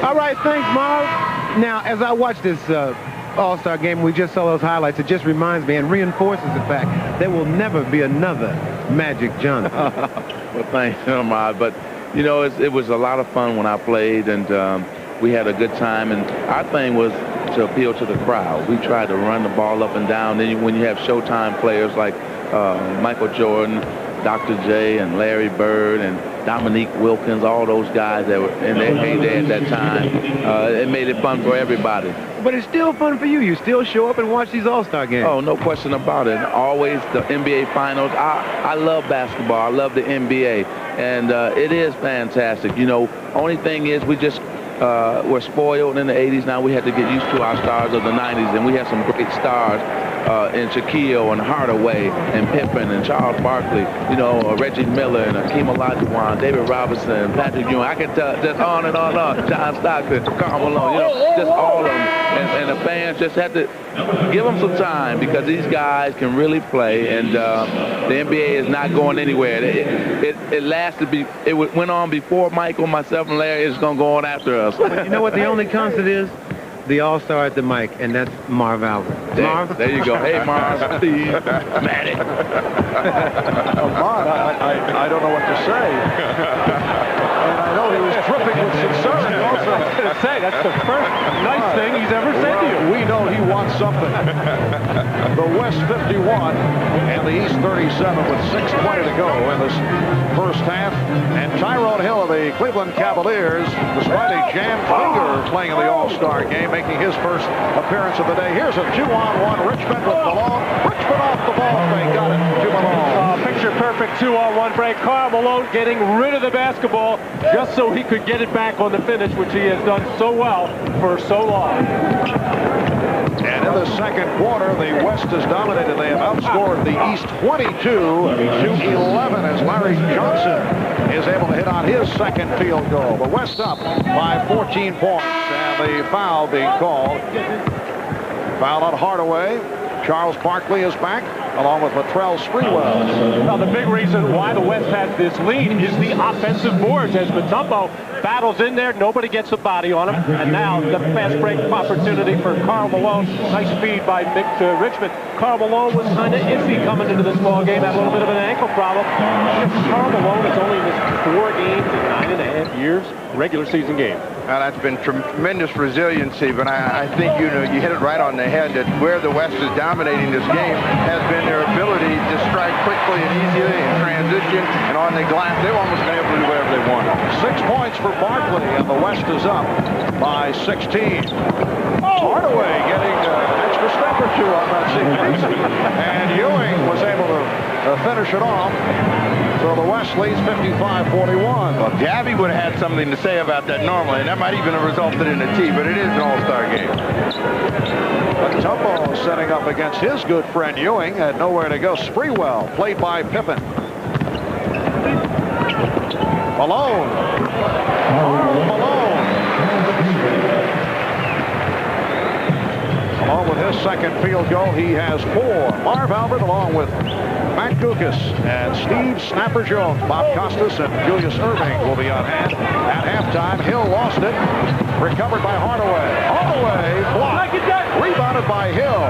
All right, thanks, Marv. Now, as I watch this All-Star game, we just saw those highlights. It just reminds me and reinforces the fact there will never be another Magic Johnson. Well, thanks, Ahmad. But, you know, it was a lot of fun when I played, and we had a good time. And our thing was to appeal to the crowd. We tried to run the ball up and down. Then when you have Showtime players like Michael Jordan, Dr. J, and Larry Bird, and Dominique Wilkins, all those guys that were in their heyday at that time, it made it fun for everybody. But it's still fun for you. You still show up and watch these All-Star games. Oh, no question about it. Always the NBA Finals. I love basketball. I love the NBA. And it is fantastic. You know, only thing is we just were spoiled in the 80s. Now we had to get used to our stars of the 90s. And we had some great stars in Shaquille and Hardaway and Pippen and Charles Barkley, you know, Reggie Miller and Hakeem Olajuwon, David Robinson, Patrick Ewing. I can tell just on and on and on. John Stockton, Karl Malone, you know, just all of them. And the fans just had to give them some time because these guys can really play, and the NBA is not going anywhere. It lasted. It went on before Michael, myself, and Larry. It's going to go on after us. You know what the only constant is? The All-Star at the mic, and that's Marv Albert. Marv? There you go. Hey, Marv, Steve, Matty. Ahmad, I don't know what to say. And I know he was dripping with sincerity also. I was going to say, that's the first nice thing he's ever said to you. We know he wants something. The West 51 and the East 37 with 6:20 to go in this first half. And Tyrone Hill of the Cleveland Cavaliers, despite a jammed finger playing in the All-Star game, making his first appearance of the day. Here's a 2-on-1 Richmond with Malone. Richmond off the ball. They got it to Malone. Picture perfect 2-on-1 break. Karl Malone getting rid of the basketball just so he could get it back on the finish, which he has done so well for so long. And in the second quarter, the West has dominated. They have outscored the East 22-11 as Larry Johnson is able to hit on his second field goal. The West up by 14 points, and the foul being called. Foul on Hardaway. Charles Barkley is back, along with Latrell Sprewell. Now, the big reason why the West has this lead is the offensive boards. As Mutombo battles in there, nobody gets a body on him. And now the fast break opportunity for Karl Malone. Nice feed by Mick to Richmond. Karl Malone was kind of iffy coming into this ball game, had a little bit of an ankle problem. Karl Malone is only missed 4 games in 9.5 years, regular season game. Now, that's been tremendous resiliency, but I think you hit it right on the head that where the West is dominating this game has been their ability to strike quickly and easily in transition and on the glass. They've almost been able to do whatever they want. 6 points for Barkley, and the West is up by 16. Hardaway getting an extra step or two on that sequence, and Ewing was able to finish it off. So the West leads 55-41. Well, Gabby would have had something to say about that normally, and that might even have resulted in a tee, but it is an all-star game. Mutombo setting up against his good friend Ewing, had nowhere to go. Sprewell, played by Pippen. Malone. Malone. Along with his second field goal, he has 4. Marv Albert along with Matt Guokas and Steve Snapper Jones. Bob Costas and Julius Erving will be on hand. At halftime, Hill lost it. Recovered by Hardaway. Hardaway blocked. Rebounded by Hill.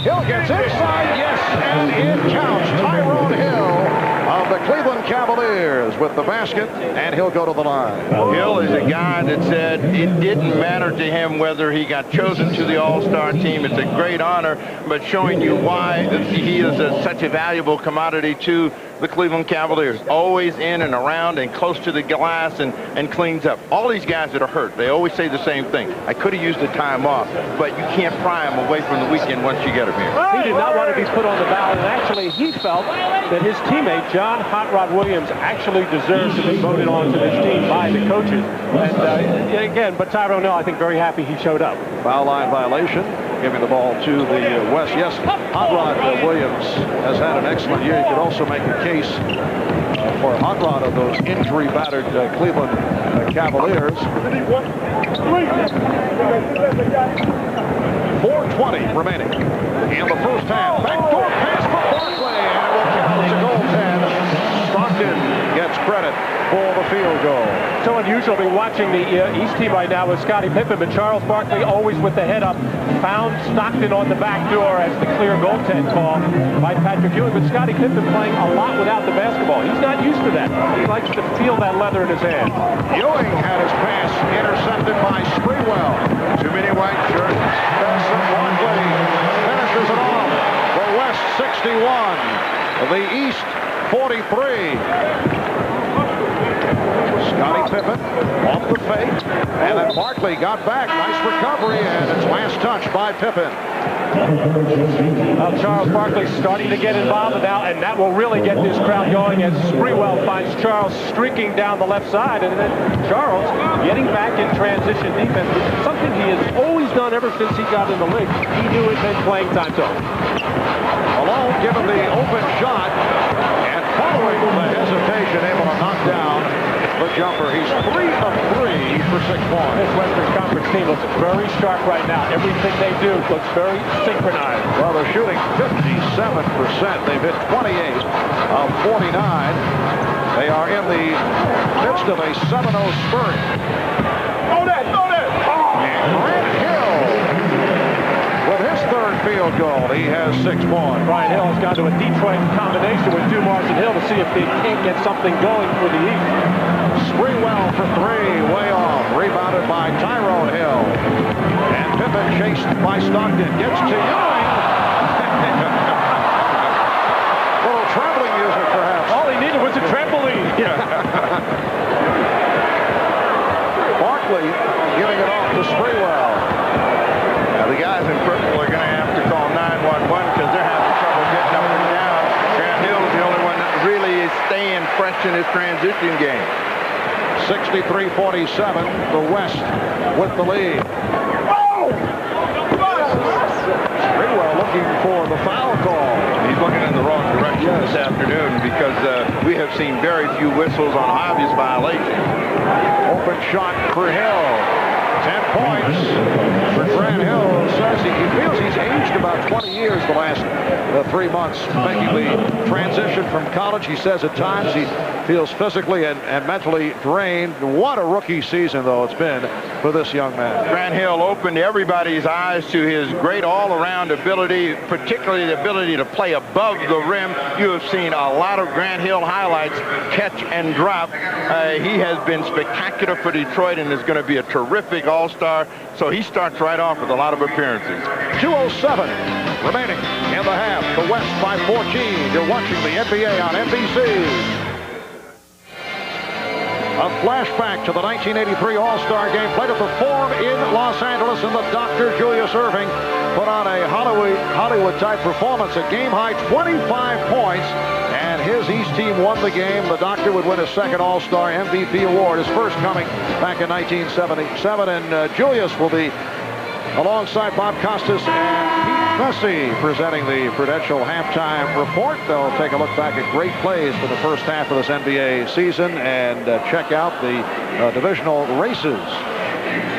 Hill gets inside, yes, and it counts. Tyrone Hill of the Cleveland Cleveland Cavaliers with the basket, and he'll go to the line. Hill is a guy that said it didn't matter to him whether he got chosen to the All-Star team. It's a great honor, but showing you why he is such a valuable commodity to the Cleveland Cavaliers. Always in and around and close to the glass and cleans up. All these guys that are hurt, they always say the same thing. I could have used the time off, but you can't pry them away from the weekend once you get them here. He did not want to be put on the ballot, and actually he felt that his teammate, John Hot Rod Williams, actually deserves to be voted on to this team by the coaches. And again, but Tyrone Hill, I think, very happy he showed up. Foul line violation, giving the ball to the West. Yes, Hot Rod Williams has had an excellent year. You could also make a case for Hot Rod of those injury-battered Cleveland Cavaliers. 4:20 remaining in the first half. Backdoor pass for Barkley, and it will count as a goaltend. Stockton gets credit for the field goal. So unusual to be watching the East team right now with Scottie Pippen, but Charles Barkley always with the head up, found Stockton on the back door as the clear goaltend call by Patrick Ewing. But Scottie Pippen playing a lot without the basketball. He's not used to that. He likes to feel that leather in his hand. Ewing had his pass intercepted by Sprewell. Too many white shirts. Benson Barkley finishes it off. The West 61. The East 43. Scottie Pippen off the fake, and then Barkley got back. Nice recovery, and it's last touch by Pippen. Well, Charles Barkley starting to get involved now, and that will really get this crowd going as Sprewell finds Charles streaking down the left side, and then Charles getting back in transition defense, which is something he has always done ever since he got in the league. He knew it meant playing time zone. Malone given the open shot, and following the hesitation, able to knock down the jumper. He's 3 of 3 for 6 points. This Western Conference team looks very sharp right now. Everything they do looks very synchronized. Well, they're shooting 57%. They've hit 28 of 49. They are in the midst of a 7-0 spurt. Go there! And Grant Hill with his third field goal. He has 6 points. Brian Hill has gone to a Detroit combination with Dumars and Hill to see if they can't get something going for the East. Sprewell for 3, way off. Rebounded by Tyrone Hill. And Pippen chased by Stockton. Gets to Ewing. A little traveling music, perhaps. All he needed was a trampoline. Barkley giving it off to Sprewell. Now, the guys in purple are going to have to call 911 because they're having trouble getting up and down. Grant Hill is the only one that really is staying fresh in his transition game. 63-47, the West with the lead. Sprewell looking for the foul call. He's looking in the wrong direction this afternoon because we have seen very few whistles on obvious violations. Open shot for Hill. 10 points for Grant Hill. Says he feels he's aged about 20 years the last 3 months, making the transition from college. He says at times he feels physically and mentally drained. What a rookie season, though, it's been for this young man. Grant Hill opened everybody's eyes to his great all-around ability, particularly the ability to play above the rim. You have seen a lot of Grant Hill highlights, catch and drop. He has been spectacular for Detroit and is going to be a terrific all-star. So he starts right off with a lot of appearances. 2:07 remaining in the half. The West by 14. You're watching the NBA on NBC. A flashback to the 1983 All-Star Game played at the Forum in Los Angeles, and the Dr. Julius Erving put on a Hollywood-type performance. A game-high 25 points, and his East team won the game. The Doctor would win his second All-Star MVP award, his first coming back in 1977, and Julius will be alongside Bob Costas and Pete Messi presenting the Prudential halftime report. They'll take a look back at great plays for the first half of this NBA season and check out the divisional races.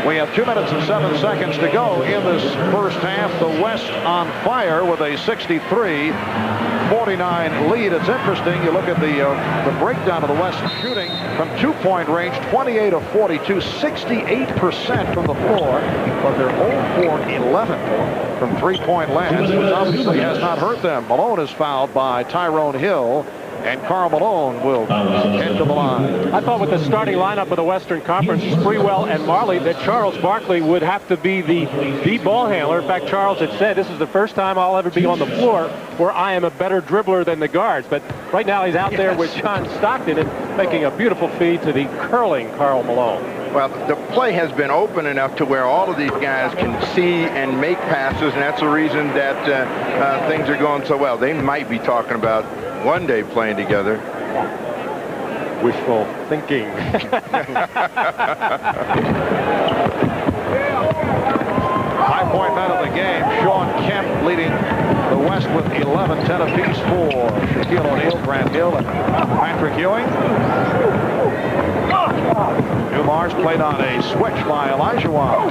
We have 2 minutes and 7 seconds to go in this first half. The West on fire with a 63-49 lead. It's interesting. You look at the breakdown of the West shooting from 2-point range, 28 of 42, 68% from the floor, but they're 0 for 11 from 3-point land, which obviously has not hurt them. Malone is fouled by Tyrone Hill. And Karl Malone will head to the line. I thought with the starting lineup of the Western Conference, Sprewell and Marley, that Charles Barkley would have to be the ball handler. In fact, Charles had said, this is the first time I'll ever be on the floor where I am a better dribbler than the guards. But right now he's out there with John Stockton and making a beautiful feed to the curling Karl Malone. Well, the play has been open enough to where all of these guys can see and make passes, and that's the reason that things are going so well. They might be talking about one day playing together. Wishful thinking. 5-point man of the game, Sean Kemp leading the West with 11, 10 apiece for Shaquille O'Neal, Grant Hill, and Patrick Ewing. Dumars played on a switch by Elijah Wan.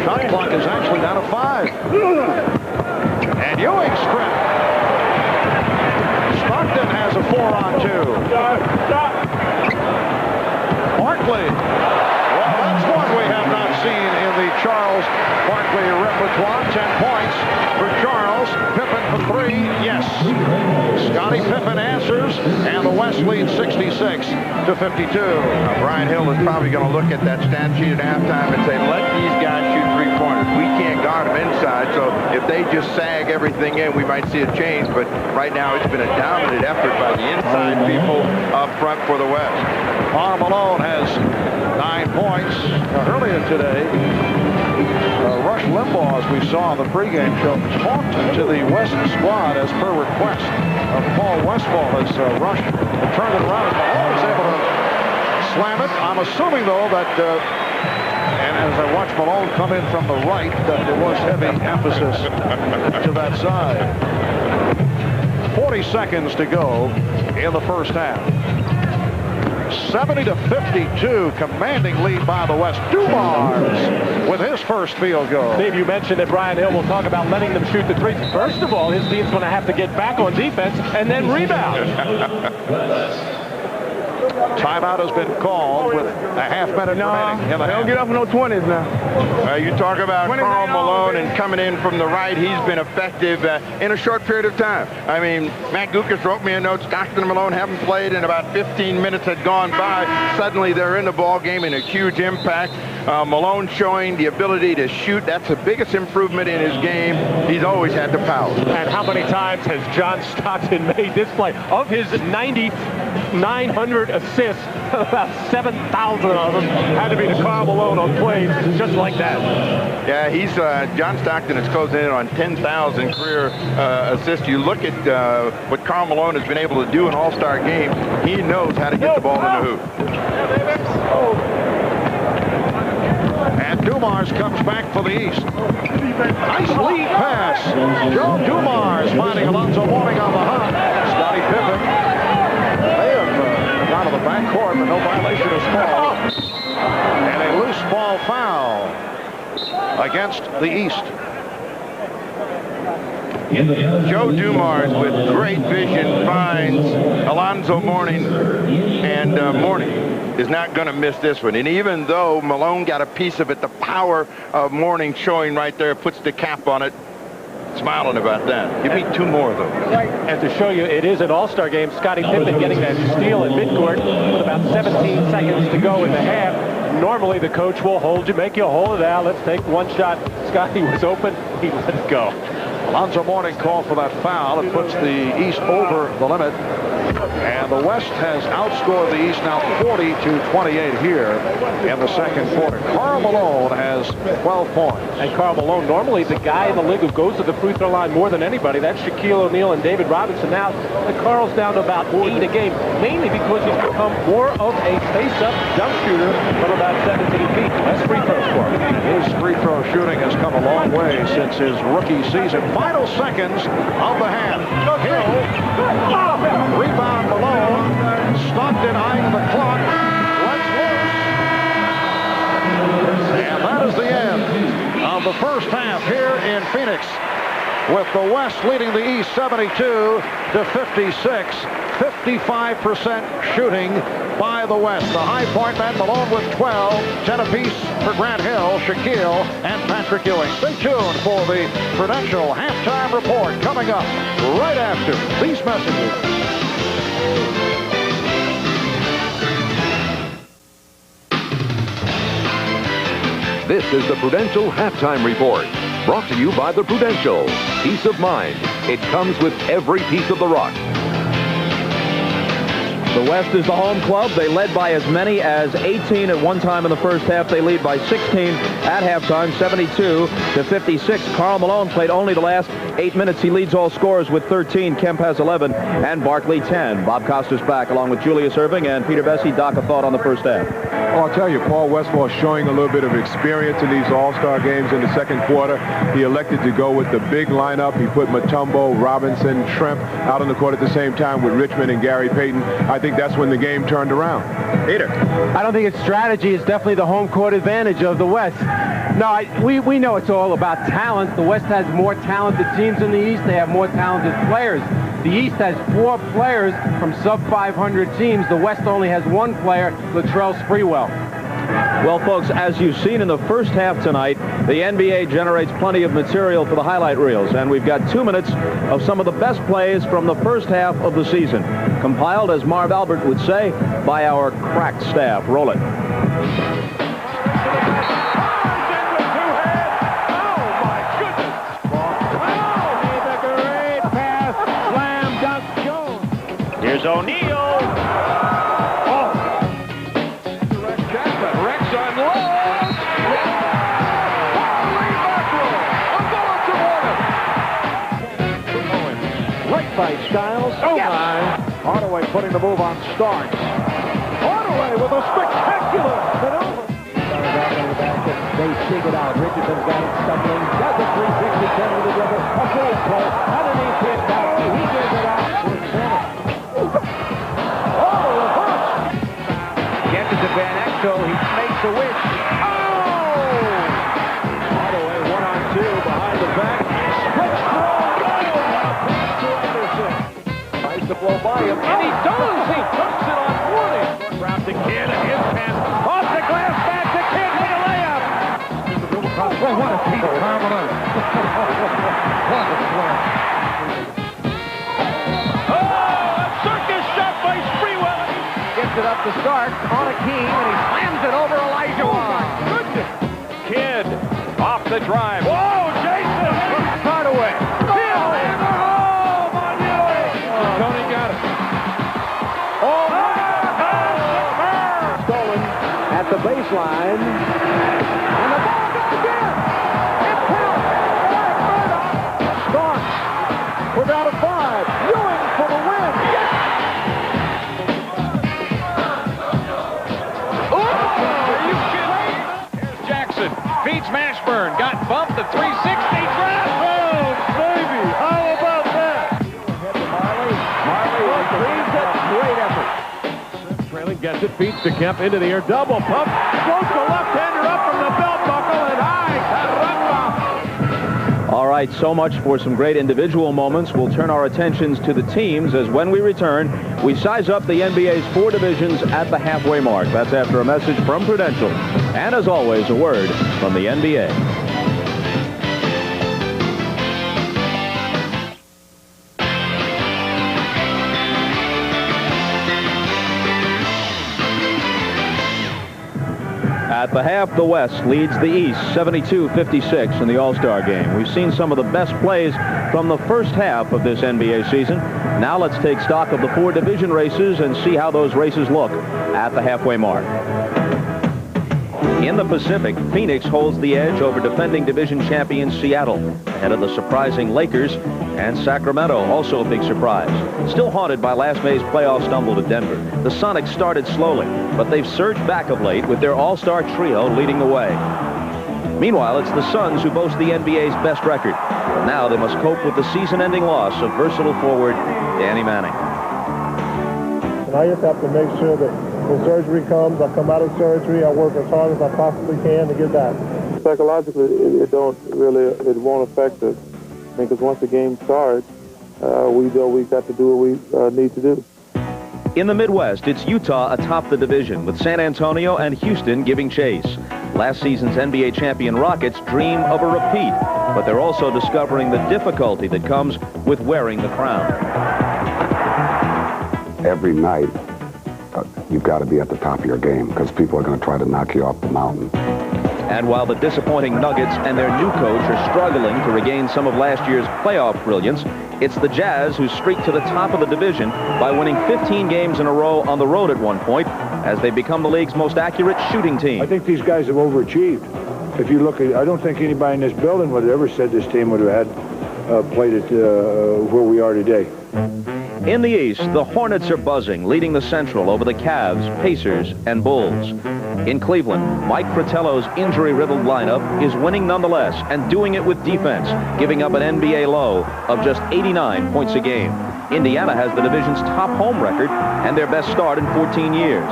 Shot clock is actually down to 5. And Ewing stripped. Stockton has a 4-on-2. Barkley. Well, that's one we have not seen in the Charles Barkley repertoire. 10 points for Charles. Pippen for 3. Yes. Scottie Pippen answers, and the West leads 66-52. Now, Brian Hill is probably going to look at that stat sheet at halftime and say, let these guys shoot 3-pointers. We can't guard them inside, so if they just sag everything in, we might see a change. But right now, it's been a dominant effort by the inside people up front for the West. Karl Malone has 9 points. Earlier today, Rush Limbaugh, as we saw on the pregame show, talked to the West squad as per request of Paul Westphal as Rush turned it around. Malone was able to slam it. I'm assuming, though, that, and as I watch Malone come in from the right, that there was heavy emphasis to that side. 40 seconds to go in the first half. 70-52, commanding lead by the West. Dumars with his first field goal. Steve, you mentioned that Brian Hill will talk about letting them shoot the threes. First of all, his team's going to have to get back on defense and then rebound. Timeout has been called with a half-minute remaining. They don't get up in no 20s now. You talk about Karl Malone and coming in from the right. He's been effective in a short period of time. I mean, Matt Gukas wrote me a note. Stockton and Malone haven't played, and about 15 minutes had gone by. Suddenly, they're in the ball game and a huge impact. Malone showing the ability to shoot. That's the biggest improvement in his game. He's always had the power. And how many times has John Stockton made this play? Of his 900 assists, about 7,000 of them had to be to Karl Malone on plays just like that. Yeah, he's John Stockton is closing in on 10,000 career assists. You look at what Karl Malone has been able to do in all-star games. He knows how to get the ball in the hoop. And Dumars comes back for the East. Nice lead pass. Joe Dumars finding Alonzo Mourning on the hunt. Scottie Pippen. They have gone to the backcourt, but no violation is called. And a loose ball foul against the East. Joe Dumars with great vision finds Alonzo Mourning, and Mourning is not going to miss this one. And even though Malone got a piece of it, the power of Mourning showing right there, puts the cap on it. Smiling about that. Give me 2 more of those. And to show you it is an all-star game, Scottie Pippen getting that steal in midcourt with about 17 seconds to go in the half. Normally the coach will hold you, make you hold it out. Let's take one shot. Scottie was open. He let it go. Alonzo Mourning called for that foul. It puts the East over the limit. And the West has outscored the East now 40-28 here in the second quarter. Karl Malone has 12 points. And Karl Malone, normally the guy in the league who goes to the free throw line more than anybody. That's Shaquille O'Neal and David Robinson. Now, Karl's down to about 8 a game, mainly because he's become more of a face-up jump shooter from about 17 feet. Less free throws for him. His free throw shooting has come a long way since his rookie season. Final seconds of the half. Hill. Rebound Malone. Stockton eyeing the clock. Lets loose. And that is the end of the first half here in Phoenix. with the West leading the East 72 to 56. 55% shooting by the West. The High Point men, Malone with 12, 10 apiece for Grant Hill, Shaquille, and Patrick Ewing. Stay tuned for the Prudential halftime report coming up right after these messages. This is the Prudential halftime report, brought to you by the Prudential. Peace of mind. It comes with every piece of the rock. The West is the home club. They led by as many as 18 at one time in the first half. They lead by 16 at halftime, 72 to 56. Karl Malone played only the last 8 minutes. He leads all scorers with 13. Kemp has 11 and Barkley 10. Bob Costas back along with Julius Erving and Peter Bessie. Doc, a thought on the first half. Oh, I'll tell you, Paul Westphal is showing a little bit of experience in these All-Star games in the second quarter. He elected to go with the big lineup. He put Mutombo, Robinson, Tremp out on the court at the same time with Richmond and Gary Payton. I think that's when the game turned around. Peter. I don't think it's strategy. It's definitely the home court advantage of the West. No, we know it's all about talent. The West has more talented teams than the East. They have more talented players. The East has 4 players from sub-500 teams. The West only has 1 player, Latrell Sprewell. Well, folks, as you've seen in the first half tonight, the NBA generates plenty of material for the highlight reels, and we've got 2 minutes of some of the best plays from the first half of the season, compiled, as Marv Albert would say, by our crack staff. Roll it. Here's O'Neal. Oh. Rex Chapman. Rex unloads. Holy mackerel. A bullet to Warren. Right by Styles. Oh, yes. My. Hardaway putting the move on Starks. Hardaway with a spectacular maneuver. They dig it out. Richardson's got it stumbling. Does a 360, 10 with the dribble. A great play. Underneath him. He gives it out for center. Gets it to Van Exel. He makes a wish. Oh! Hardaway 1-on-2 behind the back. Splits throw. To Anderson. Tries to blow by him. And he does! He puts it on warning. Grab the Kid and his pen. Off the glass, back to Kid with a layup. Well, what a Pete Carmelo. What a play. Gets it up to Starks on a key, and he slams it over Elijah Wan. Oh, my goodness. Kidd off the drive. Whoa, Jason! Hardaway. Still in the hole, Manuel. Tony got it. Oh, stolen at the baseline. And the ball goes in. It counts. Starks. We're down to 5. Ewing for the win. Yes! Beats Mashburn, got bumped to 360. Oh, baby, how about that? Ahead to Marley. Marley retrieves it. Great effort. Trailing gets it, feeds to Kemp into the air, double pump, floats the left-hander up from the belt buckle and high. All right, so much for some great individual moments. We'll turn our attentions to the teams as when we return, we size up the NBA's 4 divisions at the halfway mark. That's after a message from Prudential. And as always, a word from the NBA. At the half, the West leads the East 72-56 in the All-Star game. We've seen some of the best plays from the first half of this NBA season. Now let's take stock of the 4 division races and see how those races look at the halfway mark. In the Pacific, Phoenix holds the edge over defending division champion Seattle, ahead of the surprising Lakers, and Sacramento, also a big surprise. Still haunted by last May's playoff stumble to Denver, the Sonics started slowly, but they've surged back of late with their all-star trio leading the way. Meanwhile, it's the Suns who boast the NBA's best record, but now they must cope with the season-ending loss of versatile forward Danny Manning. And I just have to make sure that when surgery comes, I come out of surgery, I work as hard as I possibly can to get back. Psychologically, it won't affect us. mean, because once the game starts, we got to do what we need to do. In the Midwest, it's Utah atop the division, with San Antonio and Houston giving chase. Last season's NBA champion Rockets dream of a repeat, but they're also discovering the difficulty that comes with wearing the crown. Every night, you've got to be at the top of your game because people are going to try to knock you off the mountain. And while the disappointing Nuggets and their new coach are struggling to regain some of last year's playoff brilliance, it's the Jazz who streaked to the top of the division by winning 15 games in a row on the road at one point, as they become the league's most accurate shooting team. I think these guys have overachieved. If you look at, I don't think anybody in this building would have ever said this team would have had played it where we are today. In the East, the Hornets are buzzing, leading the Central over the Cavs, Pacers, and Bulls. In Cleveland, Mike Fratello's injury-riddled lineup is winning nonetheless and doing it with defense, giving up an NBA low of just 89 points a game. Indiana has the division's top home record and their best start in 14 years,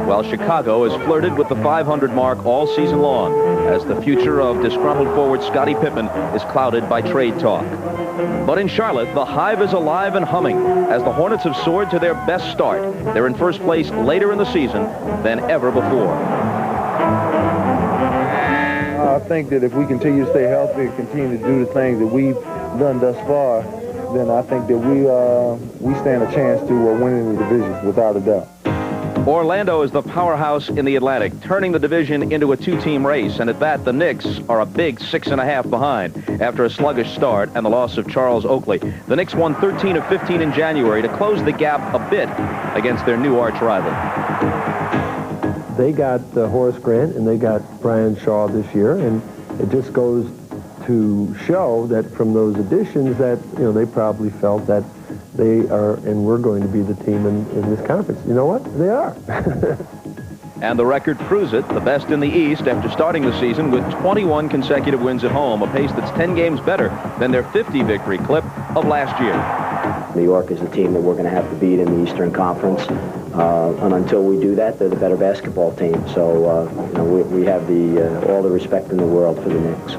while Chicago has flirted with the 500 mark all season long, as the future of disgruntled forward Scottie Pippen is clouded by trade talk. But in Charlotte, the Hive is alive and humming as the Hornets have soared to their best start. They're in first place later in the season than ever before. I think that if we continue to stay healthy and continue to do the things that we've done thus far, then I think that we stand a chance to win in the division, without a doubt. Orlando is the powerhouse in the Atlantic, turning the division into a two-team race, and at that, the Knicks are a big 6.5 behind after a sluggish start and the loss of Charles Oakley. The Knicks won 13 of 15 in January to close the gap a bit against their new arch rival. They got Horace Grant and they got Brian Shaw this year, and it just goes to show that from those additions that, they probably felt that they are, and we're going to be the team in this conference. You know what? They are. And the record proves it, the best in the East after starting the season with 21 consecutive wins at home, a pace that's 10 games better than their 50-victory clip of last year. New York is the team that we're going to have to beat in the Eastern Conference. And until we do that, they're the better basketball team. So, we have all the respect in the world for the Knicks.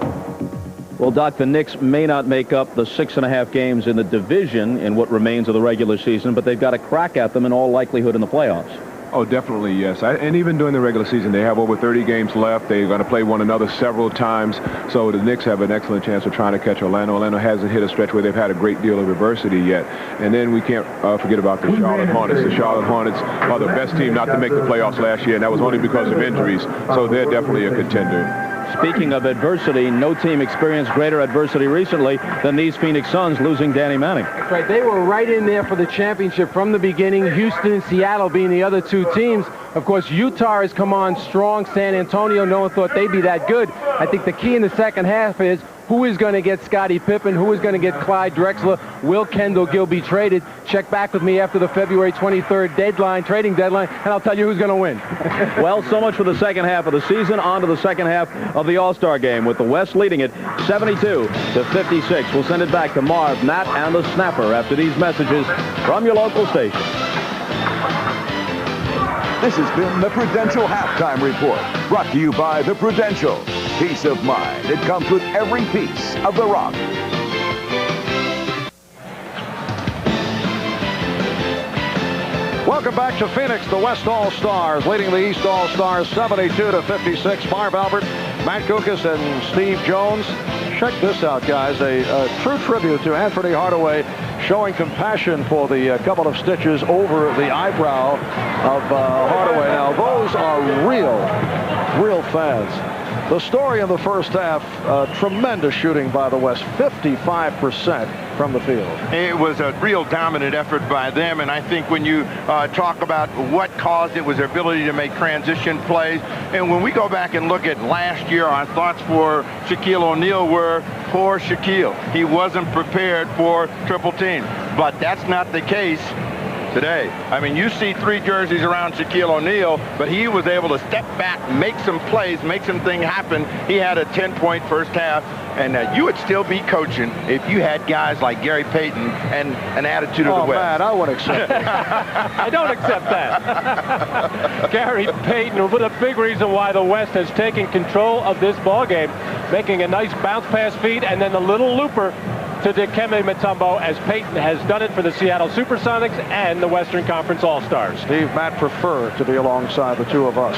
Well, Doc, the Knicks may not make up the 6.5 games in the division in what remains of the regular season, but they've got a crack at them in all likelihood in the playoffs. Oh, definitely, yes. And even during the regular season, they have over 30 games left. They're going to play one another several times. So the Knicks have an excellent chance of trying to catch Orlando. Orlando hasn't hit a stretch where they've had a great deal of adversity yet. And then we can't forget about the Charlotte Hornets. The Charlotte Hornets are the best team not to make the playoffs last year, and that was only because of injuries. So they're definitely a contender. Speaking of adversity, no team experienced greater adversity recently than these Phoenix Suns losing Danny Manning. That's right. They were right in there for the championship from the beginning. Houston and Seattle being the other two teams. Of course, Utah has come on strong. San Antonio, no one thought they'd be that good. I think the key in the second half is who is going to get Scottie Pippen, who is going to get Clyde Drexler, will Kendall Gill be traded? Check back with me after the February 23rd trading deadline, and I'll tell you who's going to win. Well, so much for the second half of the season. On to the second half of the All-Star game, with the West leading it 72-56. We'll send it back to Marv, Matt, and the Snapper after these messages from your local station. This has been the Prudential Halftime Report, brought to you by the Prudential. Peace of mind. It comes with every piece of the rock. Welcome back to Phoenix. The West All-Stars leading the East All-Stars 72-56. Marv Albert, Matt Guokas, and Steve Jones. Check this out, guys. A true tribute to Anthony Hardaway, showing compassion for the couple of stitches over the eyebrow of Hardaway. Now, those are real fans. The story in the first half, tremendous shooting by the West, 55% from the field. It was a real dominant effort by them, and I think when you talk about what caused it was their ability to make transition plays. And when we go back and look at last year, our thoughts for Shaquille O'Neal were, poor Shaquille. He wasn't prepared for triple team. But that's not the case today. I mean, you see 3 jerseys around Shaquille O'Neal, but he was able to step back, make some plays, make some things happen. He had a 10-point first half, and you would still be coaching if you had guys like Gary Payton and an attitude of the West. Oh, man, I would accept that. I don't accept that. Gary Payton, with a big reason why the West has taken control of this ball game, making a nice bounce pass feed, and then the little looper to Dikembe Mutombo, as Peyton has done it for the Seattle Supersonics and the Western Conference All-Stars. Steve, Matt prefer to be alongside the two of us.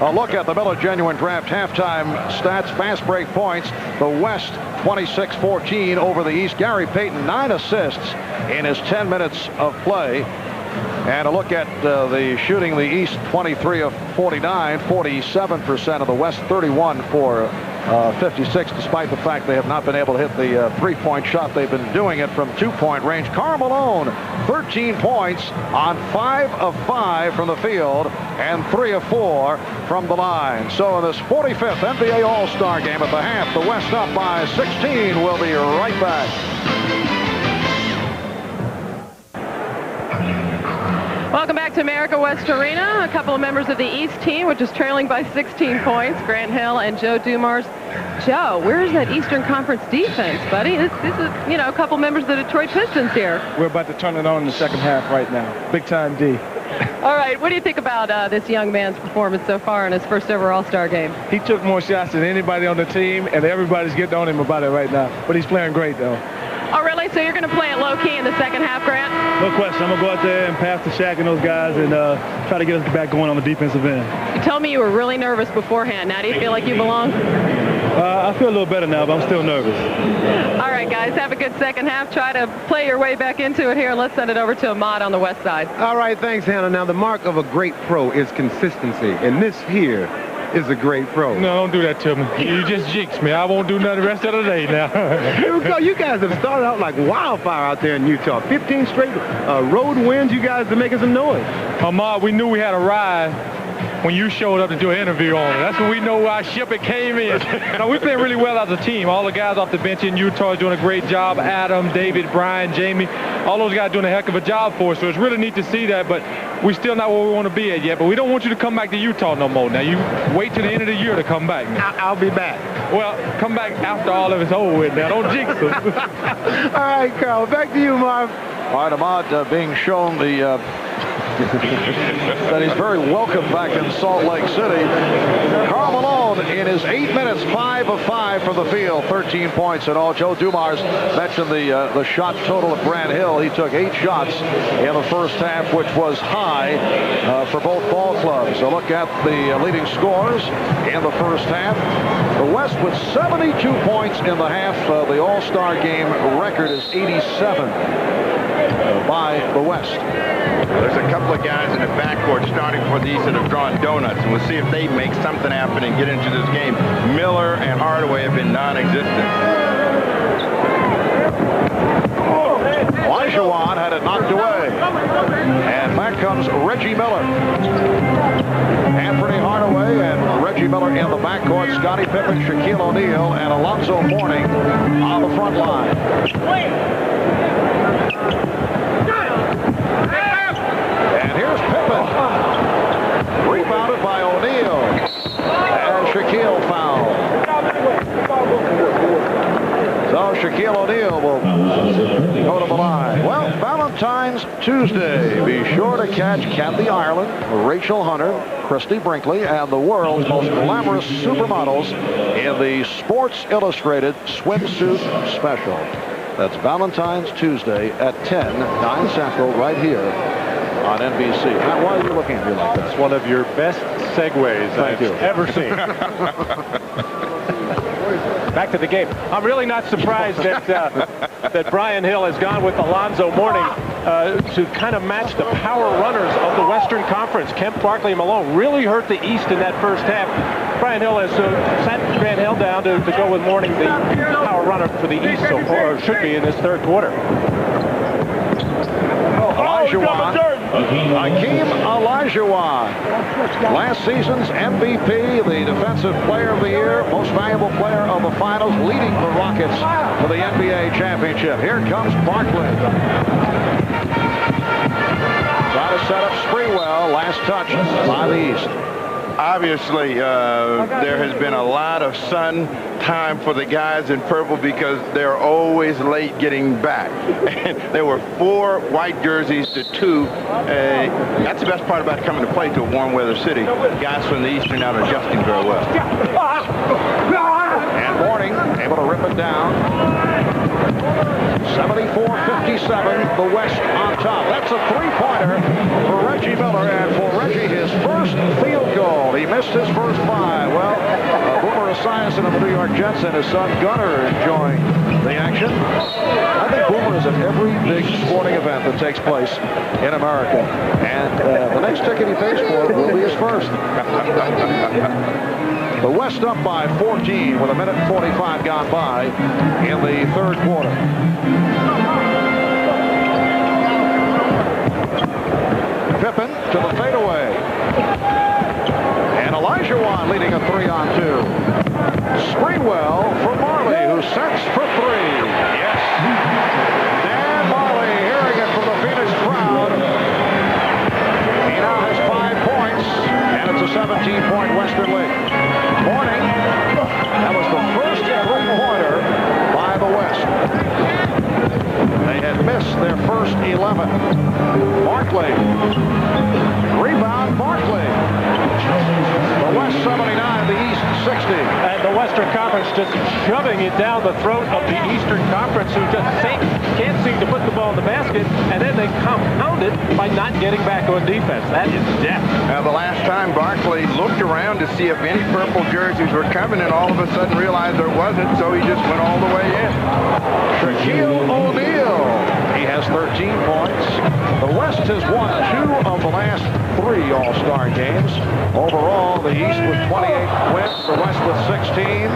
A look at the Miller Genuine Draft halftime stats, fast break points. The West 26-14 over the East. Gary Payton 9 assists in his 10 minutes of play. And a look at the shooting, the East 23 of 49, 47% of the West 31 for 56, despite the fact they have not been able to hit the three-point shot. They've been doing it from two-point range. Karl Malone, 13 points on 5 of 5 from the field and 3 of 4 from the line. So in this 45th NBA All-Star game at the half, the West up by 16. We'll be right back. Welcome back to America West Arena. A couple of members of the East team, which is trailing by 16 points, Grant Hill and Joe Dumars. Joe, where's that Eastern Conference defense, buddy? This is, you know, a couple members of the Detroit Pistons here. We're about to turn it on in the second half right now. Big time D. All right, what do you think about this young man's performance so far in his first ever All-Star game? He took more shots than anybody on the team, and everybody's getting on him about it right now. But he's playing great, though. Oh, really? So you're going to play it low-key in the second half, Grant? No question. I'm going to go out there and pass to Shaq and those guys and try to get us back going on the defensive end. You told me you were really nervous beforehand. Now, do you feel like you belong? I feel a little better now, but I'm still nervous. All right, guys, have a good second half. Try to play your way back into it here, and let's send it over to Ahmad on the west side. All right, thanks, Hannah. Now, the mark of a great pro is consistency, and this here is a great pro. No, don't do that to me. You just jinxed me. I won't do nothing the rest of the day now. Here we go. You guys have started out like wildfire out there in Utah. 15 straight road wins. You guys are making some noise. Ahmad, we knew we had a ride when you showed up to do an interview on it. That's when we know our ship it came in. Now, we're playing really well as a team. All the guys off the bench in Utah are doing a great job. Adam, David, Brian, Jamie, all those guys doing a heck of a job for us. So it's really neat to see that, but we're still not where we want to be at yet. But we don't want you to come back to Utah no more. Now, you wait till the end of the year to come back. I'll be back. Well, come back after all of it's over with now. Don't jinx us. All right, Carl, back to you, Marv. All right, Ahmad being shown the... that he's very welcome back in Salt Lake City. Karl Malone in his 8 minutes, 5 of 5 from the field, 13 points in all. Joe Dumars mentioned the shot total of Grant Hill. He took 8 shots in the first half, which was high for both ball clubs. So look at the leading scorers in the first half. The West with 72 points in the half. The All-Star game record is 87 by the West. There's a couple of guys in the backcourt starting for the East that have drawn donuts, and we'll see if they make something happen and get into this game. Miller and Hardaway have been non-existent. Olajuwon had it knocked away. And back comes Reggie Miller. Anthony Hardaway and Reggie Miller in the backcourt. Scottie Pippen, Shaquille O'Neal, and Alonzo Mourning on the front line. And here's Pippen. Rebounded by O'Neal. And Shaquille fouled. So Shaquille O'Neal will go to the line. Well, Valentine's Tuesday. Be sure to catch Kathy Ireland, Rachel Hunter, Christy Brinkley, and the world's most glamorous supermodels in the Sports Illustrated Swimsuit Special. That's Valentine's Tuesday at 10, 9 Central, right here on NBC. Matt, why are you looking at me like that? It's one of your best segues I've ever seen. Back to the game. I'm really not surprised that that Brian Hill has gone with Alonzo Mourning to kind of match the power runners of the Western Conference. Kemp, Barkley, and Malone really hurt the East in that first half. Brian Hill has sent Grant Hill down to go with Mourning, the power runner for the East so far, or should be in this third quarter. Olajuwon, Hakeem Olajuwon, last season's MVP, the Defensive Player of the Year, Most Valuable Player of the Finals, leading the Rockets to the NBA Championship. Here comes Barkley. Try to set up Sprewell, last touch by the East. Obviously, there has been a lot of sun time for the guys in purple because they're always late getting back. And there were 4 white jerseys to 2. That's the best part about coming to play to a warm weather city. Guys from the East are not adjusting very well. And Mourning able to rip it down. 74-57, the West on top. That's a three-pointer for Reggie Miller, and for Reggie, his first field goal. He missed his first 5. Well, Boomer Esiason of the New York Jets and his son Gunnar enjoying the action. I think Boomer is at every big sporting event that takes place in America, and the next ticket he pays for will be his first. The West up by 14 with 1:45 gone by in the third quarter. Pippen to the fadeaway. And Olajuwon leading a 3-on-2. Sprewell for Marley, who sets for 3. Yes. Dan Marley hearing it from the Phoenix crowd. He now has 5 points, and it's a 17-point Western lead. Morning. That was the first three-pointer by the West. They had missed their first 11. Barkley. Rebound, Barkley. The West 79, the East 60. And the Western Conference just shoving it down the throat of the Eastern Conference, who just can't seem to put the ball in the basket, and then they compound it by not getting back on defense. That is depth. Now, the last time Barkley looked around to see if any purple jerseys were coming, and all of a sudden realized there wasn't, so he just went all the way in. Shaquille O'Neal. He has 13 points. The West has won 2 of the last 3 All-Star games. Overall, the East with 28 wins, the West with 16.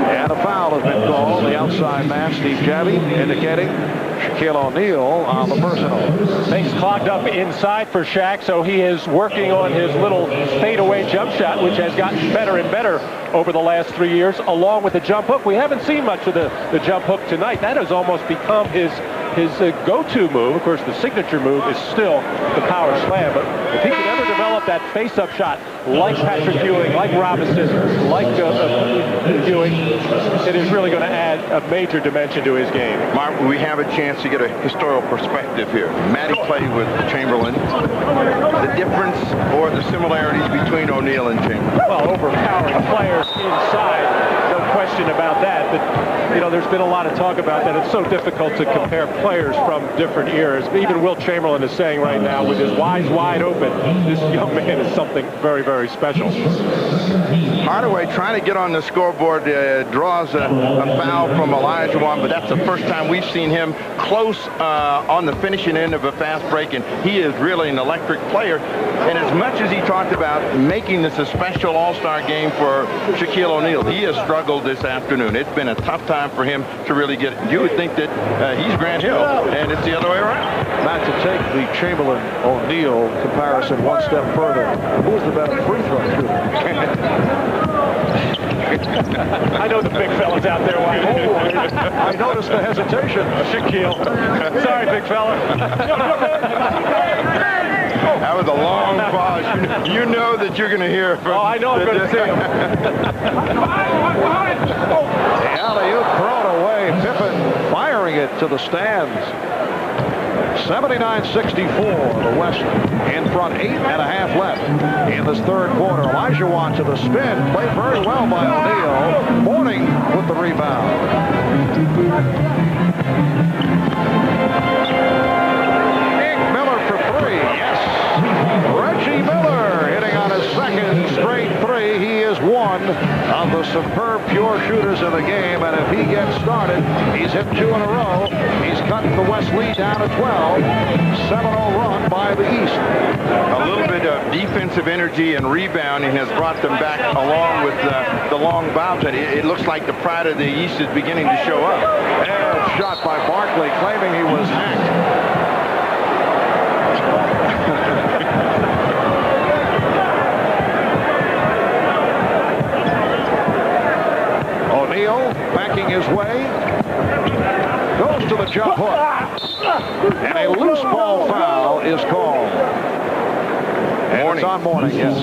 And a foul has been called. The outside man, Steve Javie, indicating Shaquille O'Neal on the personal. Things clogged up inside for Shaq, so he is working on his little fadeaway jump shot, which has gotten better and better over the last 3 years, along with the jump hook. We haven't seen much of the jump hook tonight. That has almost become his go-to move. Of course, the signature move is still the power slam, but if he could ever develop that face-up shot like Patrick Ewing, like Robinson, like Ewing, it is really going to add a major dimension to his game. Mark, we have a chance to get a historical perspective here. Matty played with Chamberlain. The difference or the similarities between O'Neal and Chamberlain? Well, overpowering players inside, no question about that. But, you know, there's been a lot of talk about that. It's so difficult to compare players from different eras. Even Wilt Chamberlain is saying right now, with his eyes wide open, this young man is something very, very special. Hardaway trying to get on the scoreboard, draws a foul from Olajuwon, but that's the first time we've seen him close on the finishing end of a fast break, and he is really an electric player. And as much as he talked about making this a special all-star game for Shaquille O'Neal, he has struggled this afternoon. It's been a tough time for him to really get it. You would think that he's Grant Hill, and it's the other way around. Matt, to take the Chamberlain-O'Neal comparison one step further, who was the better free throw shooter? I know the big fellas out there. I noticed the hesitation. Shaquille. Sorry, big fella. That was a long pause. You know that you're going to hear from... Oh, I know I'm going to see him. The alley-oop thrown away. Pippen firing it to the stands. 79-64. The West in front, 8.5 left in this third quarter. Olajuwon to the spin. Played very well by O'Neal. Mourning with the rebound. Nick Miller for 3. Yes. Reggie Miller hitting on his second straight 3. He is one of the superb pure shooters in the game, and if he gets started, he's hit 2 in a row. He's cut the West lead down to 12. 7-0 run by the East. A little bit of defensive energy and rebounding has brought them back along with the long bouts. And it looks like the pride of the East is beginning to show up. And shot by Barkley, claiming he was hacked. O'Neal backing his way. Goes to the jump hook. And a loose ball foul is called. And it's on Mourning, yes.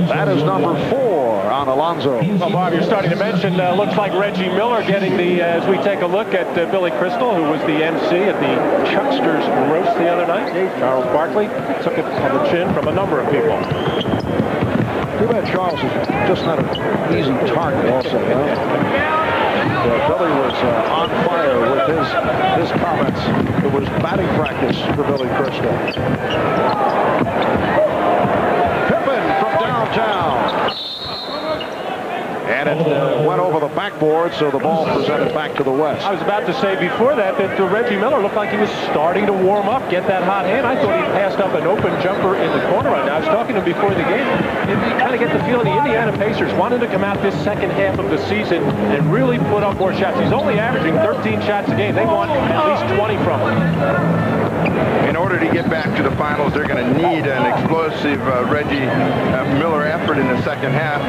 That is number 4 on Alonzo. Well, Bob, you're starting to mention, looks like Reggie Miller getting the, as we take a look at Billy Crystal, who was the MC at the Chucksters roast the other night. Charles Barkley took it on the chin from a number of people. Too bad Charles is just not an easy target also. Billy was on fire with his comments. It was batting practice for Billy Crystal. Pippen from downtown. And it went over the backboard, so the ball presented back to the West. I was about to say before that Reggie Miller looked like he was starting to warm up, get that hot hand. I thought he passed up an open jumper in the corner right now. I was talking to him before the game. You kind of get the feeling the Indiana Pacers wanted to come out this second half of the season and really put up more shots. He's only averaging 13 shots a game. They want at least 20 from him. In order to get back to the finals, they're going to need an explosive Reggie Miller effort in the second half.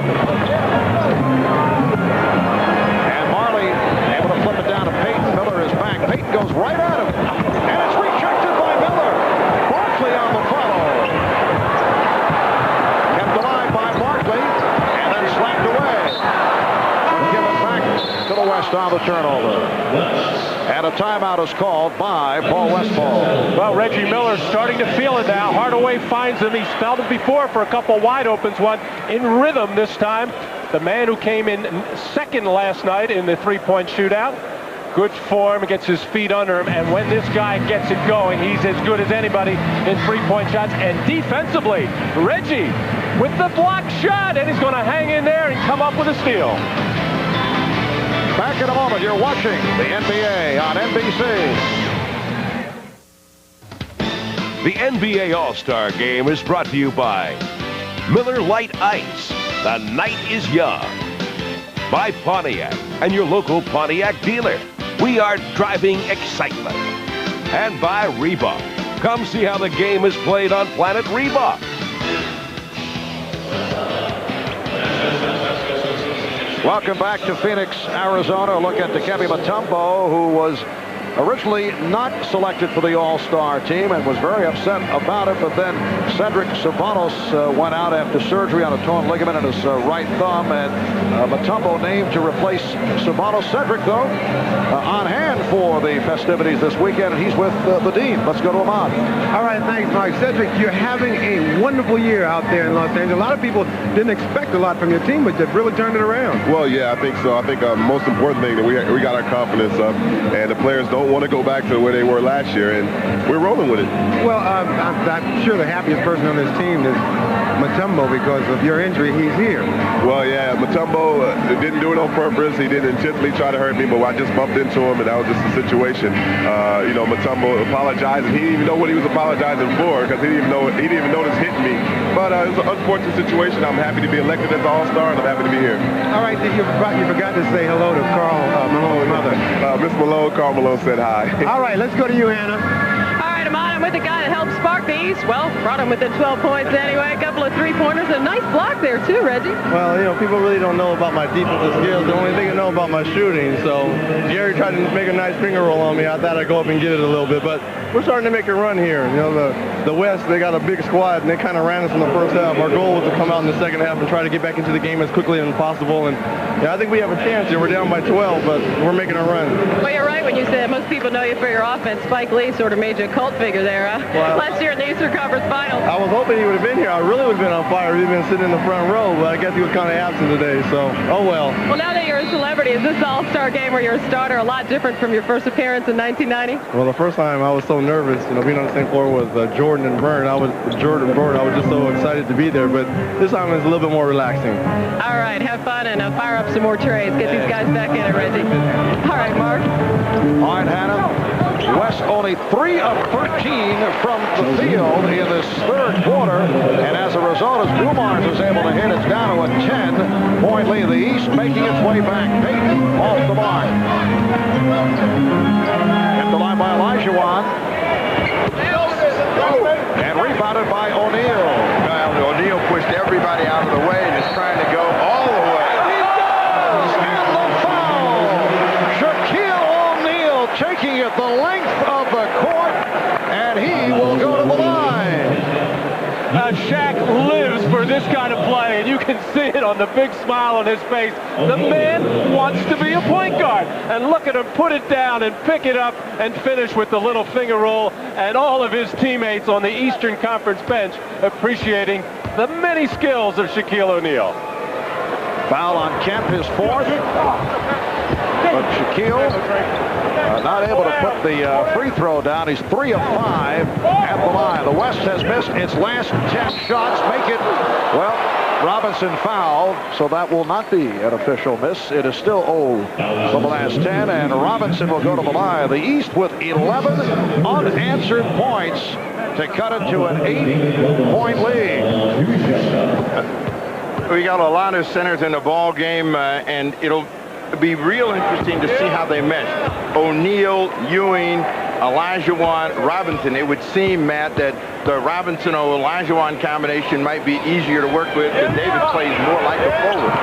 And Marley able to flip it down to Payton. Miller is back. Payton goes right at him. And it's rejected by Miller. Barkley on the follow. Kept alive by Barkley. And then slapped away. Given back to the West on the turnover. And a timeout is called by Paul Westphal. Well, Reggie Miller starting to feel it now. Hardaway finds him. He's felt it before for a couple wide opens. One in rhythm this time. The man who came in second last night in the three-point shootout. Good form, gets his feet under him, and when this guy gets it going, he's as good as anybody in three-point shots. And defensively, Reggie with the block shot, and he's going to hang in there and come up with a steal. Back in a moment. You're watching the NBA on NBC. The NBA All-Star Game is brought to you by Miller Lite Ice. The night is young. By Pontiac and your local Pontiac dealer. We are driving excitement. And by Reebok. Come see how the game is played on Planet Reebok. Welcome back to Phoenix, Arizona. Look at Dikembe Mutombo, who was originally not selected for the All-Star team and was very upset about it, but then Cedric Ceballos went out after surgery on a torn ligament in his right thumb, and Mutombo named to replace Ceballos. Cedric, though, on hand for the festivities this weekend, and he's with the Dean. Let's go to Ahmad. All right, thanks, Mike. Cedric, you're having a wonderful year out there in Los Angeles. A lot of people didn't expect a lot from your team, but you've really turned it around. Well, yeah, I think so. I think the most important thing that we got our confidence up, and the players don't want to go back to where they were last year, and we're rolling with it. Well, I'm sure the happiest person on this team is Mutombo because of your injury. He's here. Well, yeah, Mutombo didn't do it on purpose. He didn't intentionally try to hurt me, but I just bumped into him, and that was just the situation. You know, Mutombo apologized, and he didn't even know what he was apologizing for because he didn't even notice hitting me. But it was an unfortunate situation. I'm happy to be elected as an All-Star, and I'm happy to be here. All right, you forgot to say hello to Carl Malone's mother. Miss Malone, Carl Malone said hi. All right, let's go to you, Hannah. All right, I'm with the guy that helped spark the East. Well, brought him within 12 points anyway. A couple of three-pointers. A nice block there, too, Reggie. Well, you know, people really don't know about my defensive skills. The only thing they know about my shooting. So Gary tried to make a nice finger roll on me. I thought I'd go up and get it a little bit. But we're starting to make a run here. You know, the West, they got a big squad, and they kind of ran us in the first half. Our goal was to come out in the second half and try to get back into the game as quickly as possible. And yeah, I think we have a chance here. We're down by 12, but we're making a run. Well, you're right when you said most people know you for your offense. Spike Lee sort of made you a cult figure there, huh? Well, last year in the Eastern Conference Finals. I was hoping he would have been here. I really would have been on fire. He'd been sitting in the front row, but I guess he was kind of absent today, so oh well. Well, now that you're a celebrity, is this All-Star game where you're a starter a lot different from your first appearance in 1990? Well, the first time I was so nervous, you know, being on the same floor with Jordan and Byrne. I was just so excited to be there, but this time it's a little bit more relaxing. All right, have fun and fire up some more trays. Get these guys back in it, Reggie. All right, Mark. All right, Hannah. West only 3 of 13 from the field in this third quarter, and as a result, as Dumars is able to hit, it's down to a 10-point lead. The East making its way back. Payton off the mark. Kept the line by Olajuwon. And rebounded by O'Neal. O'Neal pushed everybody out of the way and is trying to go all the way. And the foul! Shaquille O'Neal taking it the length of the court, and he will go to the line. Shaq lives for this kind of play, and you can see it on the big smile on his face. The man wants to be a point guard, and look at him put it down and pick it up and finish with the little finger roll, and all of his teammates on the Eastern Conference bench appreciating the many skills of Shaquille O'Neal. Foul on Kemp, his fourth. But Shaquille not able to put the free throw down. He's 3 of 5 at the line. The West has missed its last 10 shots. Make it, well, Robinson fouled, so that will not be an official miss. It is still 0 for the last 10, and Robinson will go to the line. The East with 11 unanswered points to cut it to an 8-point lead. We got a lot of centers in the ball game, and it'll be real interesting to see how they mesh. O'Neal, Ewing, Olajuwon, Robinson. It would seem, Matt, that the Robinson-Olajuwon combination might be easier to work with because Davis plays more like a forward.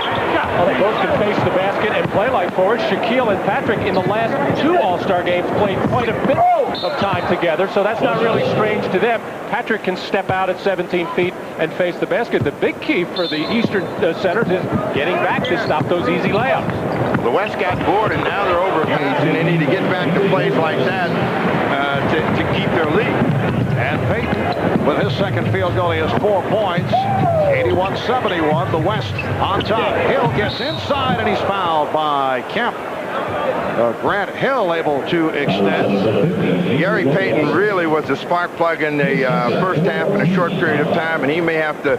Well, they both can face the basket and play like forwards. Shaquille and Patrick in the last 2 All-Star games played quite a bit of time together, so that's not really strange to them. Patrick can step out at 17 feet and face the basket. The big key for the Eastern centers is getting back to stop those easy layups. The West got bored, and now they're overpaced, and they need to get back to plays like that to keep their lead. And Payton, with his second field goal, he has 4 points. 81-71, the West on top. Hill gets inside, and he's fouled by Kemp. Grant Hill able to extend. Gary Payton really was the spark plug in the first half in a short period of time, and he may have to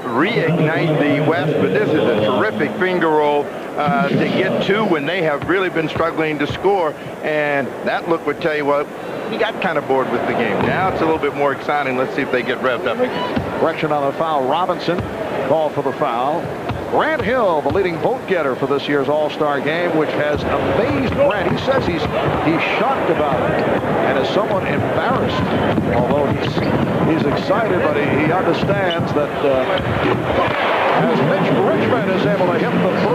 reignite the West, but this is a terrific finger roll to get to when they have really been struggling to score, and that look would tell you, well, you got kind of bored with the game. Now it's a little bit more exciting. Let's see if they get revved up again. Correction on the foul. Robinson called for the foul. Grant Hill, the leading vote getter for this year's All-Star game, which has amazed Grant. He says he's shocked about it and is somewhat embarrassed, although he's excited, but he understands that as Mitch Richmond is able to hit the 3,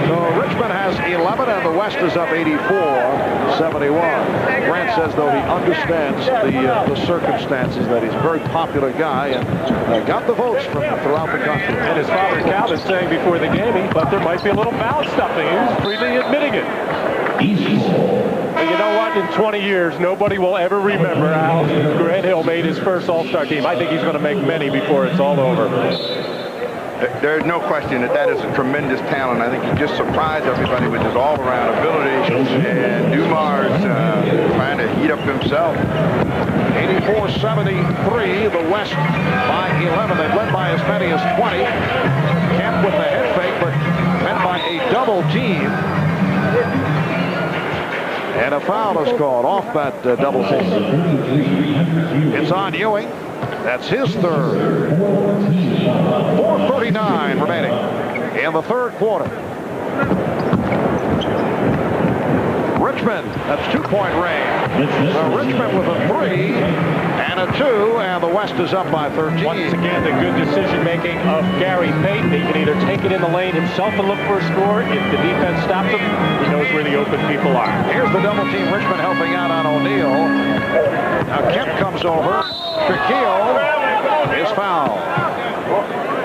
so Richmond has 11 and the West is up 84-71. Grant says, though, he understands the circumstances, that he's a very popular guy and got the votes from throughout the country. And his father, Calvin, saying before the game he thought there might be a little foul stuffing. He was freely admitting it. And you know what? In 20 years, nobody will ever remember how Grant Hill made his first All-Star team. I think he's going to make many before it's all over. There's no question that is a tremendous talent. I think he just surprised everybody with his all-around ability. And Dumars trying to heat up himself. 84-73, the West by 11. They led by as many as 20. Kemp with the head fake, but met by a double team. And a foul is called off that double team. It's on Ewing. That's his third. 4:39 remaining in the third quarter. Richmond, that's 2-point range. Richmond with a 3 and a 2, and the West is up by 13. Once again, the good decision-making of Gary Payton. He can either take it in the lane himself and look for a score. If the defense stops him, he knows where the open people are. Here's the double team. Richmond helping out on O'Neal. Now Kemp comes over. Shaquille is fouled.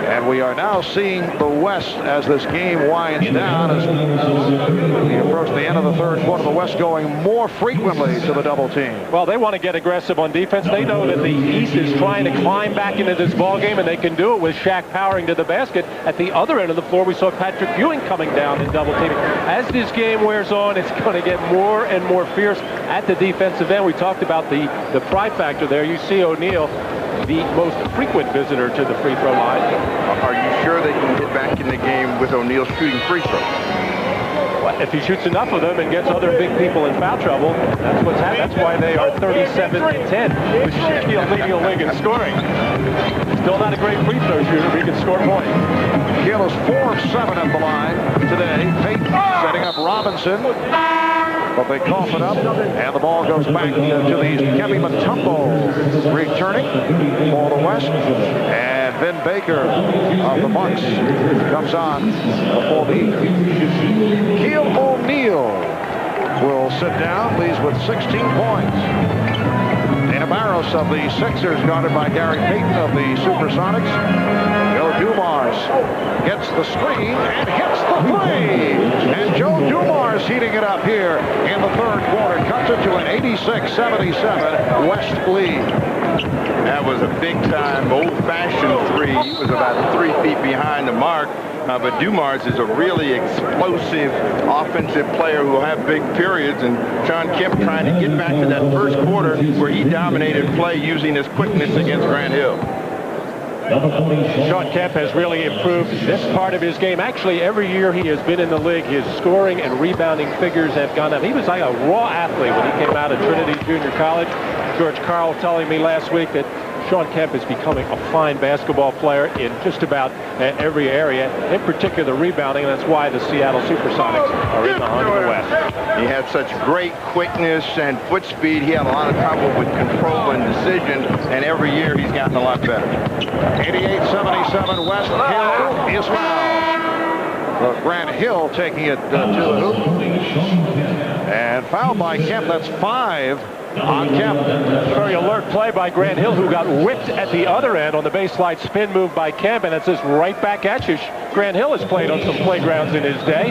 And we are now seeing the West as this game winds down. As we approach the end of the third quarter, the West going more frequently to the double team. Well, they want to get aggressive on defense. They know that the East is trying to climb back into this ball game, and they can do it with Shaq powering to the basket. At the other end of the floor, we saw Patrick Ewing coming down and double teaming. As this game wears on, it's going to get more and more fierce at the defensive end. We talked about the pride factor there. You see O'Neal, the most frequent visitor to the free throw line. Are you sure they can get back in the game with O'Neal shooting free throws? Well, if he shoots enough of them and gets other big people in foul trouble, that's what's happening. That's why they are 37-10 with Shaquille leading the league in scoring. Still not a great free throw shooter, but he can score points. Shaquille is 4 of 7 at the line today. Payton setting up Robinson. But they cough it up, and the ball goes back to the East. Kevin Mutombo returning for the West. And Ben Baker of the Bucks comes on for the East. Shaquille O'Neal will sit down, leads with 16 points. Dana Barros of the Sixers, guarded by Gary Payton of the Supersonics. He'll Dumars gets the screen and hits the three. And Joe Dumars heating it up here in the third quarter. Cuts it to an 86-77 West lead. That was a big-time, old-fashioned three. He was about 3 feet behind the mark. But Dumars is a really explosive offensive player who will have big periods. And Shawn Kemp trying to get back to that first quarter where he dominated play using his quickness against Grant Hill. Shawn Kemp has really improved this part of his game. Actually, every year he has been in the league, his scoring and rebounding figures have gone up. He was like a raw athlete when he came out of Trinity Junior College. George Carl telling me last week that Shawn Kemp is becoming a fine basketball player in just about every area, in particular rebounding, and that's why the Seattle Supersonics are in the hunt of the West. He had such great quickness and foot speed. He had a lot of trouble with control and decision, and every year he's gotten a lot better. 88-77 West. Hill is fouled. Grant Hill taking it to the hoop. And fouled by Kemp. That's 5 on Kemp. Very alert play by Grant Hill, who got whipped at the other end on the baseline spin move by Kemp, and it says right back at you. Grant Hill has played on some playgrounds in his day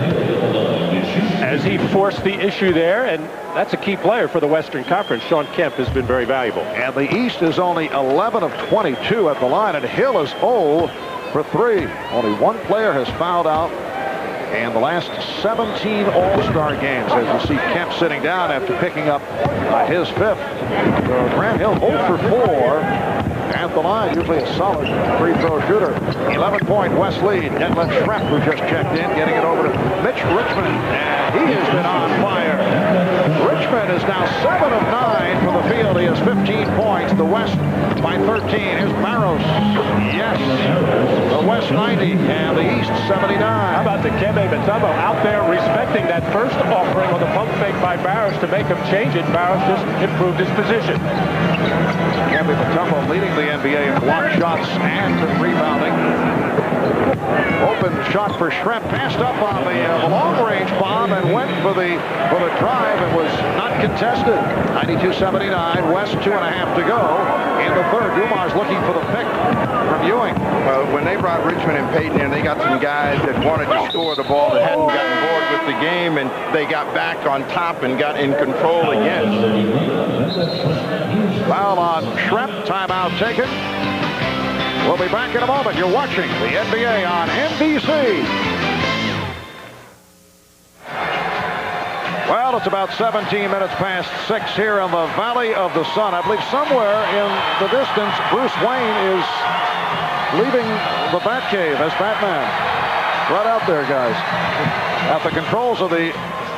as he forced the issue there, and that's a key player for the Western Conference. Shawn Kemp has been very valuable. And the East is only 11 of 22 at the line, and Hill is 0 for 3. Only one player has fouled out in the last 17 All-Star games, as you see Kemp sitting down after picking up his 5th. Grant Hill 0 for 4 at the line, usually a solid free throw shooter. 11-point West lead. Detlef Schrempf, who just checked in, getting it over to Mitch Richmond, and he has been on fire. Richmond is now 7 of 9 for the field. He has 15 points. The West by 13. Here's Barros. Yes. The West 90 and the East 79. How about the Kembe Mutombo out there respecting that first offering on the pump fake by Barros to make him change it. Barros just improved his position. Kembe Mutombo leading the NBA in block shots and rebounding. Open shot for Schrempf, passed up on the long-range bomb and went for the drive. It was not contested. 92-79, West 2.5 to go in the third. Dumars looking for the pick from Ewing. Well, when they brought Richmond and Payton in, they got some guys that wanted to score the ball that hadn't gotten bored with the game, and they got back on top and got in control again. Foul on Schrempf, timeout taken. We'll be back in a moment. You're watching the NBA on NBC. Well, it's about 17 minutes past 6 here in the Valley of the Sun. I believe somewhere in the distance, Bruce Wayne is leaving the Batcave as Batman. Right out there, guys. At the controls of the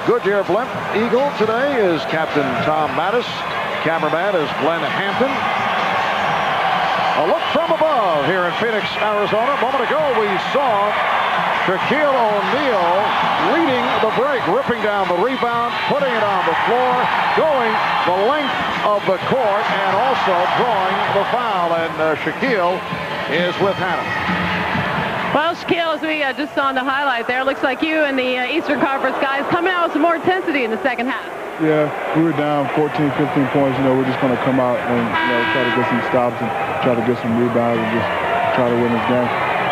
Goodyear Blimp Eagle today is Captain Tom Mattis. Cameraman is Glenn Hampton. A look from above here in Phoenix, Arizona. A moment ago, we saw Shaquille O'Neal leading the break, ripping down the rebound, putting it on the floor, going the length of the court, and also drawing the foul. And Shaquille is with Hannah. Well, Shaquille, as we just saw in the highlight there, looks like you and the Eastern Conference guys coming out with some more intensity in the second half. Yeah, we were down 14, 15 points. We're just going to come out and try to get some stops and try to get some rebounds and just try to win this game.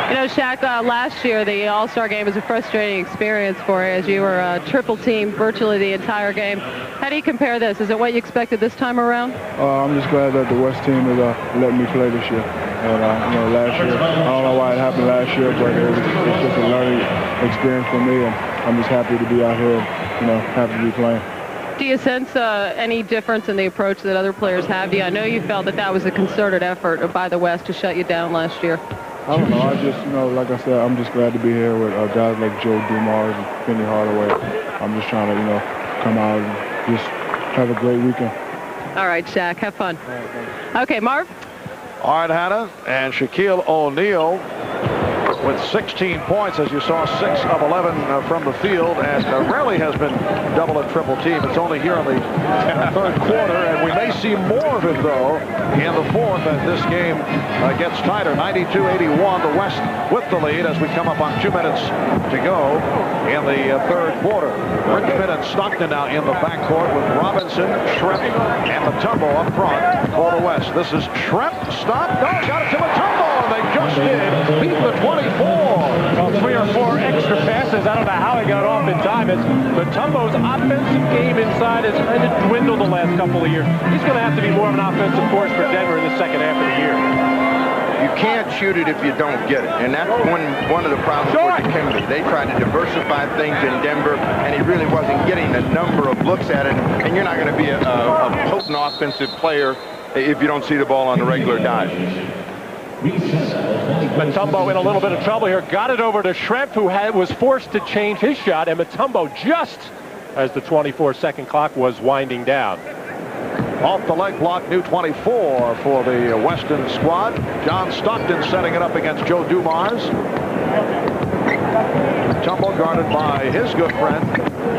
You know, Shaq, last year the All-Star game was a frustrating experience for you as you were triple teamed virtually the entire game. How do you compare this? Is it what you expected this time around? I'm just glad that the West team is letting me play this year. And, last year, I don't know why it happened last year, but it's just a learning experience for me, and I'm just happy to be out here and, happy to be playing. Do you sense any difference in the approach that other players have? I know you felt that was a concerted effort by the West to shut you down last year. I don't know. I just, like I said, I'm just glad to be here with guys like Joe Dumars and Penny Hardaway. I'm just trying to, come out and just have a great weekend. All right, Shaq, have fun. All right, thanks. Okay, Marv. All right, Hannah, and Shaquille O'Neal with 16 points, as you saw, 6 of 11 from the field, and rarely has been double and triple team. It's only here in the third quarter, and we may see more of it, though, in the fourth as this game gets tighter. 92-81, the West with the lead as we come up on 2 minutes to go in the third quarter. Richmond and Stockton now in the backcourt with Robinson, Schrempf, and Mutombo up front. for the West. This is Trent. Stop. No, got it to Mutombo. They just did. Beat the 24. Well, 3 or 4 extra passes. I don't know how he got off in time. It's Mutombo's offensive game inside has kind of dwindled the last couple of years. He's going to have to be more of an offensive force for Denver in the second half of the year. You can't shoot it if you don't get it. And that's one of the problems with Dikembe. They tried to diversify things in Denver, and he really wasn't getting a number of looks at it. And you're not going to be a potent offensive player if you don't see the ball on the regular dive. Mutombo in a little bit of trouble here. Got it over to Schrempf, who was forced to change his shot. And Mutombo, just as the 24-second clock was winding down. Off the leg block, new 24 for the Weston squad. John Stockton setting it up against Joe Dumars. Mutombo guarded by his good friend,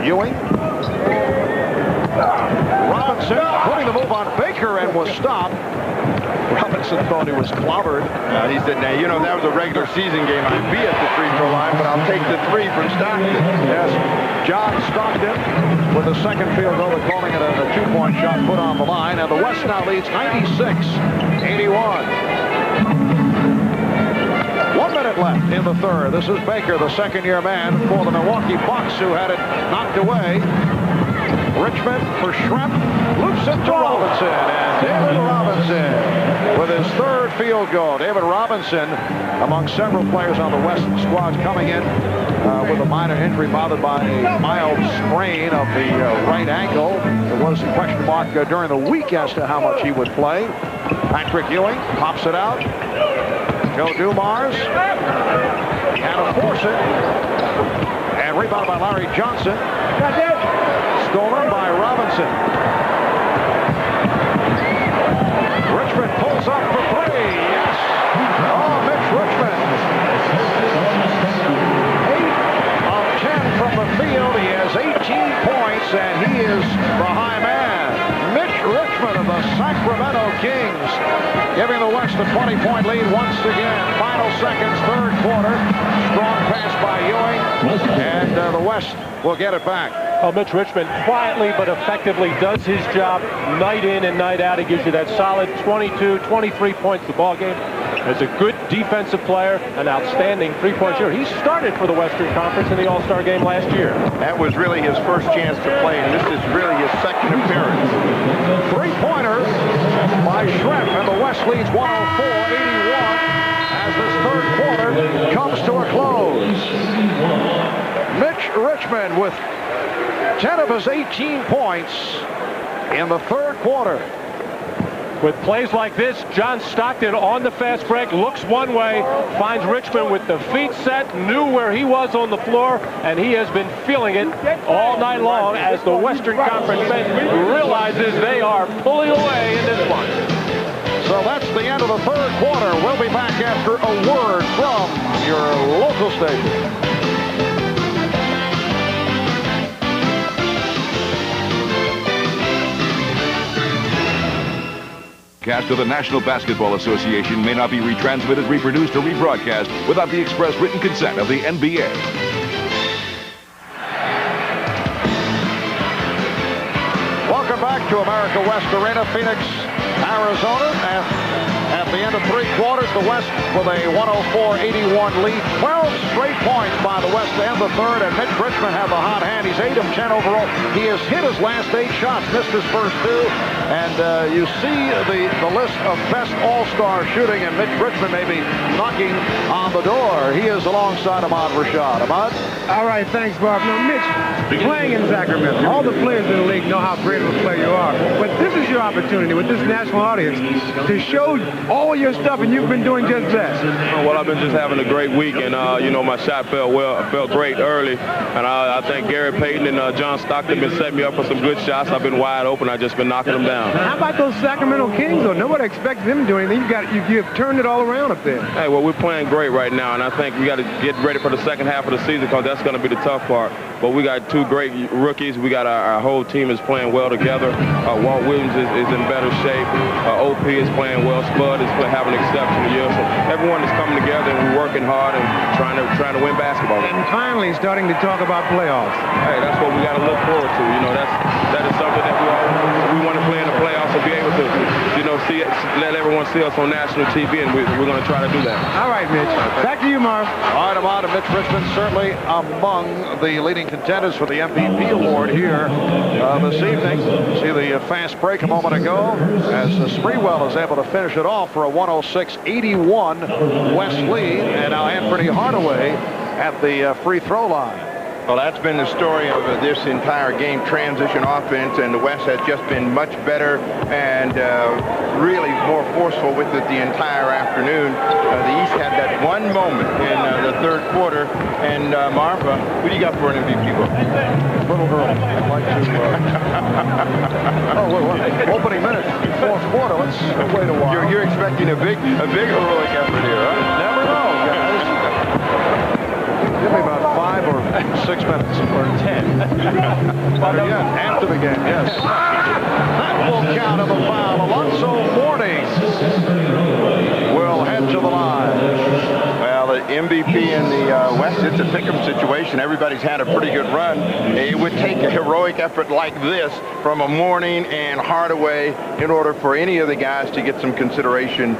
Ewing. Robinson putting the move on Baker and was stopped. Robinson thought he was clobbered. He said, now, you know, that was a regular season game. I'd be at the free throw line, but I'll take the 3 from Stockton. Yes, John Stockton with the second field goal, calling it a 2-point shot put on the line, and the West now leads 96-81. 1 minute left in the third. This is Baker, the second-year man for the Milwaukee Bucks, who had it knocked away. Richmond for Schrempf, loops it to Robinson, and David Robinson with his third field goal. David Robinson, among several players on the West squads, coming in with a minor injury bothered by a mild sprain of the right ankle. There was a question mark during the week as to how much he would play. Patrick Ewing pops it out. Joe Dumars, he had to force it, and rebounded by Larry Johnson. Stolen by Robinson. Richmond pulls up for 3. Yes. Oh, Mitch Richmond. 8 of 10 from the field. He has 18 points, and he is the high man. Mitch Richmond of the Sacramento Kings, giving the West a 20-point lead once again. Final seconds, third quarter. Strong pass by Ewing, and the West will get it back. Well, Mitch Richmond quietly but effectively does his job night in and night out. He gives you that solid 22, 23 points the ball game. As a good defensive player, an outstanding three-point shooter. He started for the Western Conference in the All-Star game last year. That was really his first chance to play, and this is really his second appearance. Three-pointer by Schrempf, and the West leads 104-81 as this third quarter comes to a close. Mitch Richmond with 10 of his 18 points in the third quarter. With plays like this, John Stockton on the fast break, looks one way, finds Richmond with the feet set, knew where he was on the floor, and he has been feeling it all night long as the Western Conference bench realizes they are pulling away in this one. So that's the end of the third quarter. We'll be back after a word from your local station. Broadcast of the National Basketball Association may not be retransmitted, reproduced, or rebroadcast without the express written consent of the NBA. Welcome back to America West Arena, Phoenix, Arizona. And at the end of three quarters, the West with a 104-81 lead. 12 straight points by the West to end the third, and Mitch Richmond had the hot hand. He's 8 of 10 overall. He has hit his last 8 shots, missed his first 2. And you see the list of best all-star shooting, and Mitch Richmond may be knocking on the door. He is alongside Ahmad Rashad. Ahmad? All right, thanks, Bob. Now, Mitch, playing in Sacramento, all the players in the league know how great of a player you are. But this is your opportunity with this national audience to show all your stuff, and you've been doing just that. Well, I've been just having a great week, and, you know, my shot felt great early. And I think Gary Payton and John Stockton been setting me up for some good shots. I've been wide open. I've just been knocking them down. How about those Sacramento Kings, though? Nobody expects them to do anything. You have turned it all around up there. Hey, well, we're playing great right now, and I think we got to get ready for the second half of the season because that's going to be the tough part. But we got 2 great rookies. We got our whole team is playing well together. Walt Williams is in better shape. OP is playing well. Spud is having an exceptional year. So everyone is coming together, and we're working hard and trying to win basketball. And finally, starting to talk about playoffs. Hey, that's what we got to look forward to. You know, that is something that we want to play in the playoffs and be able to, you know, let everyone see us on national TV, and we're going to try to do that. All right, Mitch. Back to you, Marv. All right, Ahmad and Mitch Richmond certainly among the leading contenders for the MVP award here this evening. See the fast break a moment ago as Sprewell is able to finish it off for a 106-81 West lead, and now Anthony Hardaway at the free throw line. Well, that's been the story of this entire game, transition offense, and the West has just been much better and really more forceful with it the entire afternoon. The East had that one moment in the third quarter, and Marv, who do you got for an MVP vote? Little girl. I'd like to. Opening minute, fourth quarter. Let's wait a while. You're expecting a big heroic effort here, huh? Never know, guys. Give me about 5 or 6 minutes. Or 10. Better yet, after the game, yes. That will count as a foul. Alonzo Mourning will head to the line. Well, the MVP in the West, it's a pick 'em situation. Everybody's had a pretty good run. It would take a heroic effort like this from a Mourning and Hardaway in order for any of the guys to get some consideration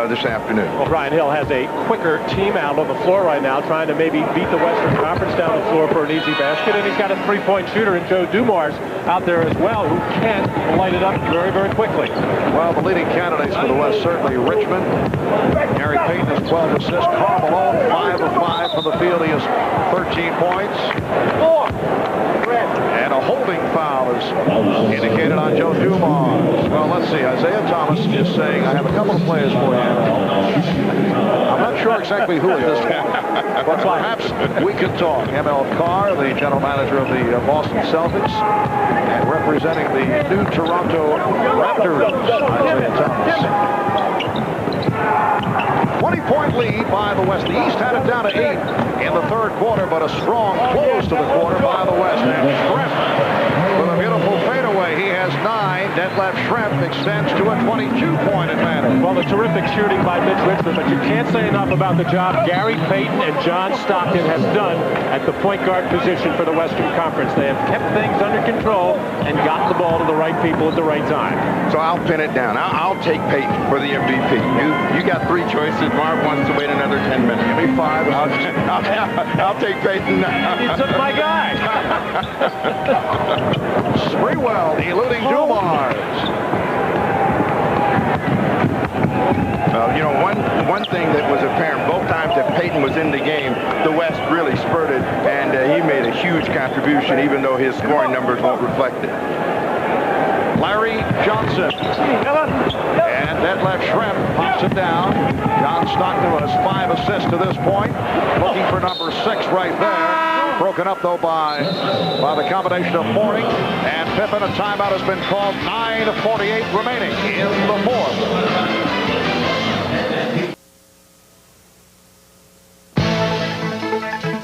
this afternoon. Well, Brian Hill has a quicker team out on the floor right now, trying to maybe beat the Western Conference down the floor for an easy basket, and he's got a three-point shooter in Joe Dumars out there as well, who can light it up very, very quickly. Well, the leading candidates for the West, certainly Richmond. Gary Payton has 12 assists. Karl Malone, 5 of 5 from the field. He has 13 points. And a holding foul is indicated on Joe Dumars. Well, let's see. Isaiah Thomas is saying, I have a couple of players for you. I'm not sure exactly who at this point, but perhaps we can talk. M.L. Carr, the general manager of the Boston Celtics, and representing the new Toronto Raptors, Isaiah Thomas. 20-point lead by the West. The East had it down to 8 in the third quarter, but a strong close to the quarter by the West. And Schrempf with a beautiful fadeaway. He has 9. Detlef Schrempf extends to a 22-point advantage. Well, a terrific shooting by Mitch Richmond, but you can't say enough about the job Gary Payton and John Stockton have done at the point guard position for the Western Conference. They have kept things under control and gotten the ball to the right people at the right time. So I'll pin it down. I'll take Payton for the MVP. You got 3 choices. Marv wants to wait another 10 minutes. Give me 5. I'll take Payton. You took my guy. Sprewell eluding Dumars. You know, one thing that was apparent both times that Payton was in the game, the West really spurted, and he made a huge contribution, even though his scoring numbers won't reflect it. Larry Johnson. And Detlef Schrempf pops it down. John Stockton has 5 assists to this point. Looking for number 6 right there. Broken up, though, by the combination of Mourning and Pippen. A timeout has been called. 9:48 remaining in the fourth.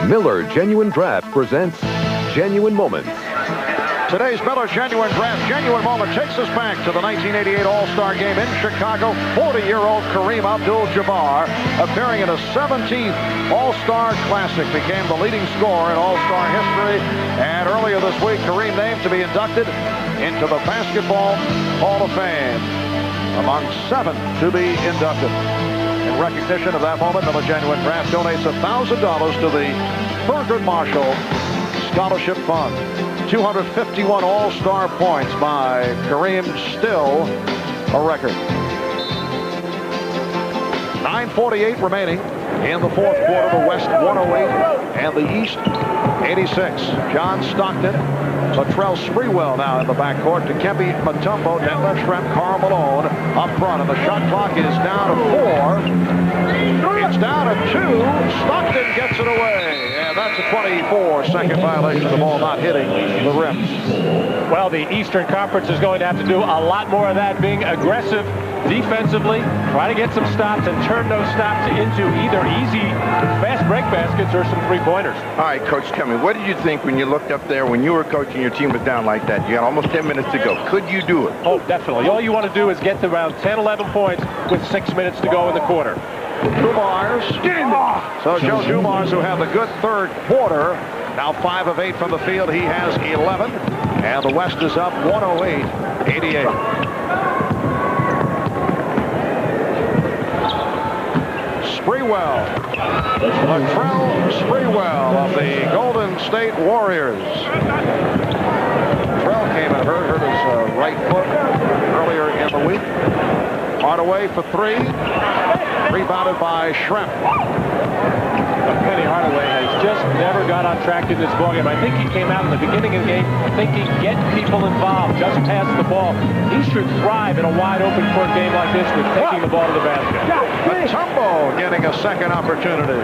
Miller Genuine Draft presents Genuine Moments. Today's Miller Genuine Draft Genuine Moment takes us back to the 1988 All-Star Game in Chicago. 40-year-old Kareem Abdul-Jabbar, appearing in a 17th All-Star Classic, became the leading scorer in All-Star history. And earlier this week, Kareem named to be inducted into the Basketball Hall of Fame, among 7 to be inducted. In recognition of that moment, Miller Genuine Draft donates $1,000 to the Thurgood Marshall Scholarship Fund. 251 All-Star points by Kareem, still a record. 9:48 remaining in the fourth quarter. The West 108 and the East 86. John Stockton, Latrell Sprewell now in the backcourt. Dikembe Mutombo, Detlef Schrempf, Karl Malone up front, and the shot clock is down to 4. It's down to 2. Stockton gets it away, and that's a 24-second violation. The ball not hitting the rims. Well, the Eastern Conference is going to have to do a lot more of that, being aggressive defensively, try to get some stops and turn those stops into either easy fast break baskets or some three-pointers. All right, Coach, tell me, what did you think when you looked up there when you were coaching, your team was down like that? You had almost 10 minutes to go. Could you do it? Oh, definitely. All you want to do is get to around 10, 11 points with 6 minutes to go in the quarter. Dumars. So Joe Dumars, who had the good third quarter, now 5 of 8 from the field. He has 11. And the West is up 108-88. Sprewell. Latrell Sprewell of the Golden State Warriors. Latrell came and hurt his right foot earlier in the week. Hardaway for three. Rebounded by Schrempf. Penny Hardaway has just never got on track in this ballgame. I think he came out in the beginning of the game thinking get people involved, just pass the ball. He should thrive in a wide-open court game like this with taking the ball to the basket. Mutombo getting a second opportunity.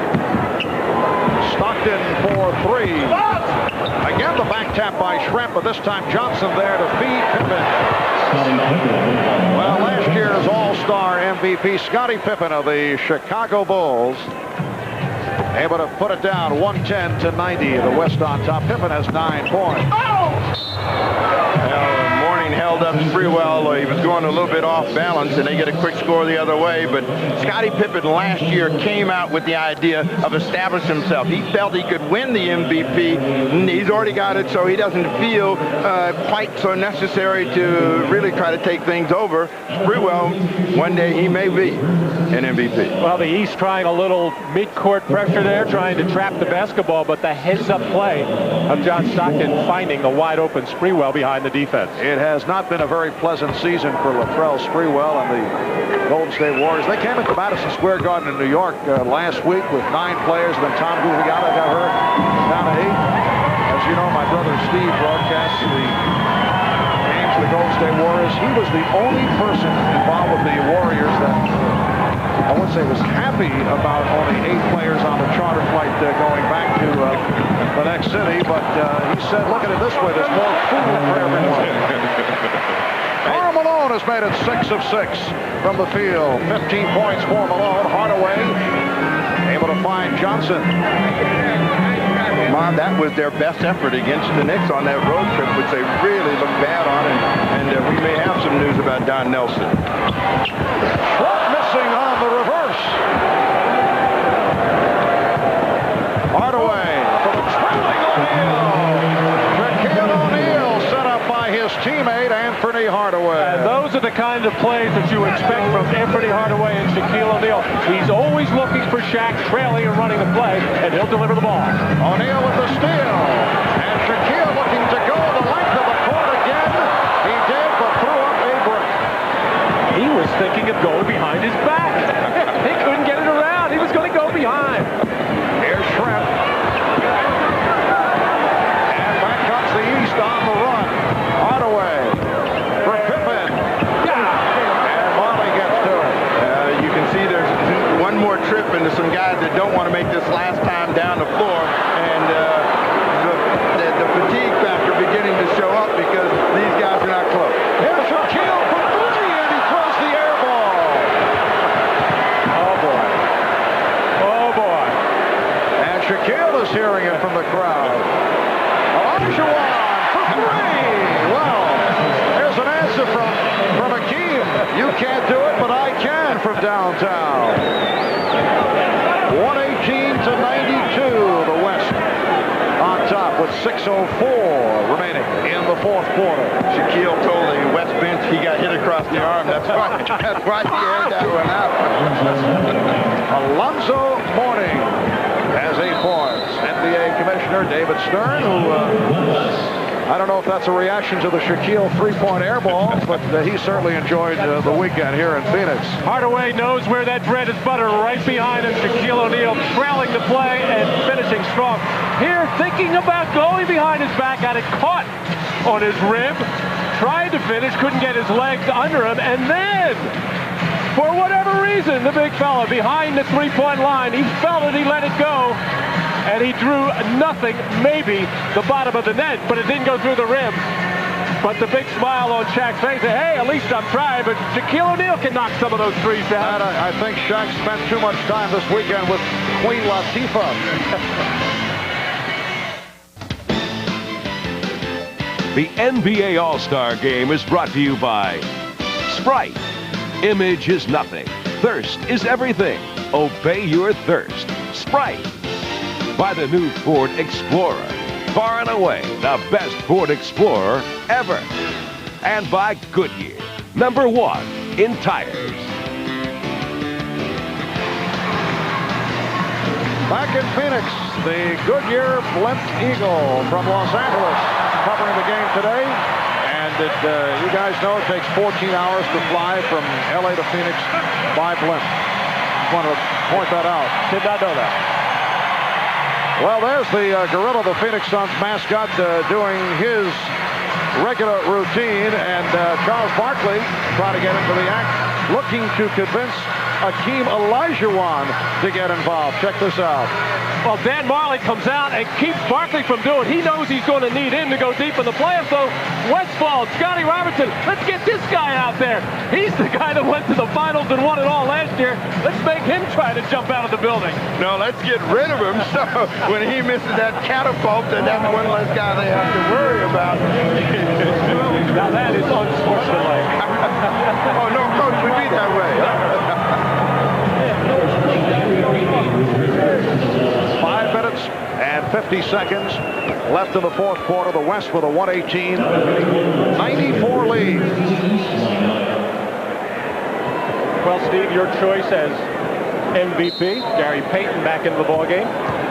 Stockton for three. Again, the back tap by Schrempf, but this time Johnson there to feed Pippen. Well, last year's All-Star MVP, Scottie Pippen of the Chicago Bulls, able to put it down 110-90. The West on top. Pippen has 9 points. Morning held up Sprewell. He was going a little bit off balance, and they get a quick score the other way. But Scottie Pippen last year came out with the idea of establishing himself. He felt he could win the MVP. He's already got it, so he doesn't feel quite so necessary to really try to take things over. Sprewell, one day he may be an MVP. Well, the East trying a little mid-court pressure there, trying to trap the basketball, but the heads-up play of John Stockton finding the wide-open Sprewell behind the defense. It has not been a very pleasant season for Latrell Sprewell and the Golden State Warriors. They came into Madison Square Garden in New York last week with 9 players. Then Tom Guglielmo got hurt down to 8. As you know, my brother Steve broadcasts the games of the Golden State Warriors. He was the only person involved with the Warriors that I would say was happy about only 8 players on the charter flight going back to the next city, but he said, look at it this way, there's more food for everyone. Karl Malone has made it 6 of 6 from the field. 15 points for Malone. Hardaway able to find Johnson. Mom, that was their best effort against the Knicks on that road trip, which they really looked bad on, and we may have some news about Don Nelson. Missing on the reverse. Hardaway for the trailing O'Neal. Shaquille O'Neal set up by his teammate Anthony Hardaway. And those are the kind of plays that you expect from Anthony Hardaway and Shaquille O'Neal. He's always looking for Shaq trailing and running the play, and he'll deliver the ball. O'Neal with the steal. And Shaquille looking to go the length of the court again. He did, but threw up a brick. He was thinking of going behind his back. He couldn't get it around. He was going to go behind. Here's Schrempf. And back comes the East on the run. Hardaway for Pippen. And Marley gets to it. You can see there's one more trip into some guys that don't want to make this last time down the floor. And the fatigue factor beginning to show up because these guys are not close. Here's Shaquille for three, and he throws the air ball. Oh, boy. Oh, boy. And Shaquille is hearing it from the crowd. Olajuwon for three. Well, there's an answer from Akeem. You can't do it, but I can from downtown. 118-92, the West on top with 6:04 remaining in the fourth quarter. Shaquille told the West bench he got hit across the arm. That's why he aired that one out. Alonzo Mourning has 8 points. NBA Commissioner David Stern, who I don't know if that's a reaction to the Shaquille 3-point air ball, but he certainly enjoyed the weekend here in Phoenix. Hardaway knows where that bread is buttered, right behind him. Shaquille O'Neal trailing the play and finishing strong. Here, thinking about going behind his back, got it caught on his rib, tried to finish, couldn't get his legs under him, and then, for whatever reason, the big fella behind the 3-point line, he felt it, he let it go, and he drew nothing, maybe the bottom of the net, but it didn't go through the rim. But the big smile on Shaq's face, hey, at least I'm trying, but Shaquille O'Neal can knock some of those threes down. I think Shaq spent too much time this weekend with Queen Latifah. The NBA All-Star Game is brought to you by Sprite. Image is nothing. Thirst is everything. Obey your thirst. Sprite. By the new Ford Explorer. Far and away the best Ford Explorer ever. And by Goodyear. #1 in tires. Back in Phoenix, the Goodyear Blimp Eagle from Los Angeles covering the game today. And you guys know it takes 14 hours to fly from L.A. to Phoenix by blimp. Just want to point that out. Did not know that. Well, there's the gorilla, the Phoenix Suns mascot, doing his regular routine. And Charles Barkley trying to get into the act, looking to convince Akeem Olajuwon to get involved. Check this out. Well, Dan Marley comes out and keeps Barkley from doing. He knows he's going to need him to go deep in the playoffs. So Westfall, Scotty Robertson, let's get this guy out there. He's the guy that went to the finals and won it all last year. Let's make him try to jump out of the building. No, let's get rid of him. So when he misses that catapult, then that's one less guy they have to worry about. Now that is unsportsmanlike. Oh, no, coach, we be that way. 5 minutes and 50 seconds left in the fourth quarter. The West with a 118-94 lead. Well, Steve, your choice as MVP, Gary Payton, back into the ballgame.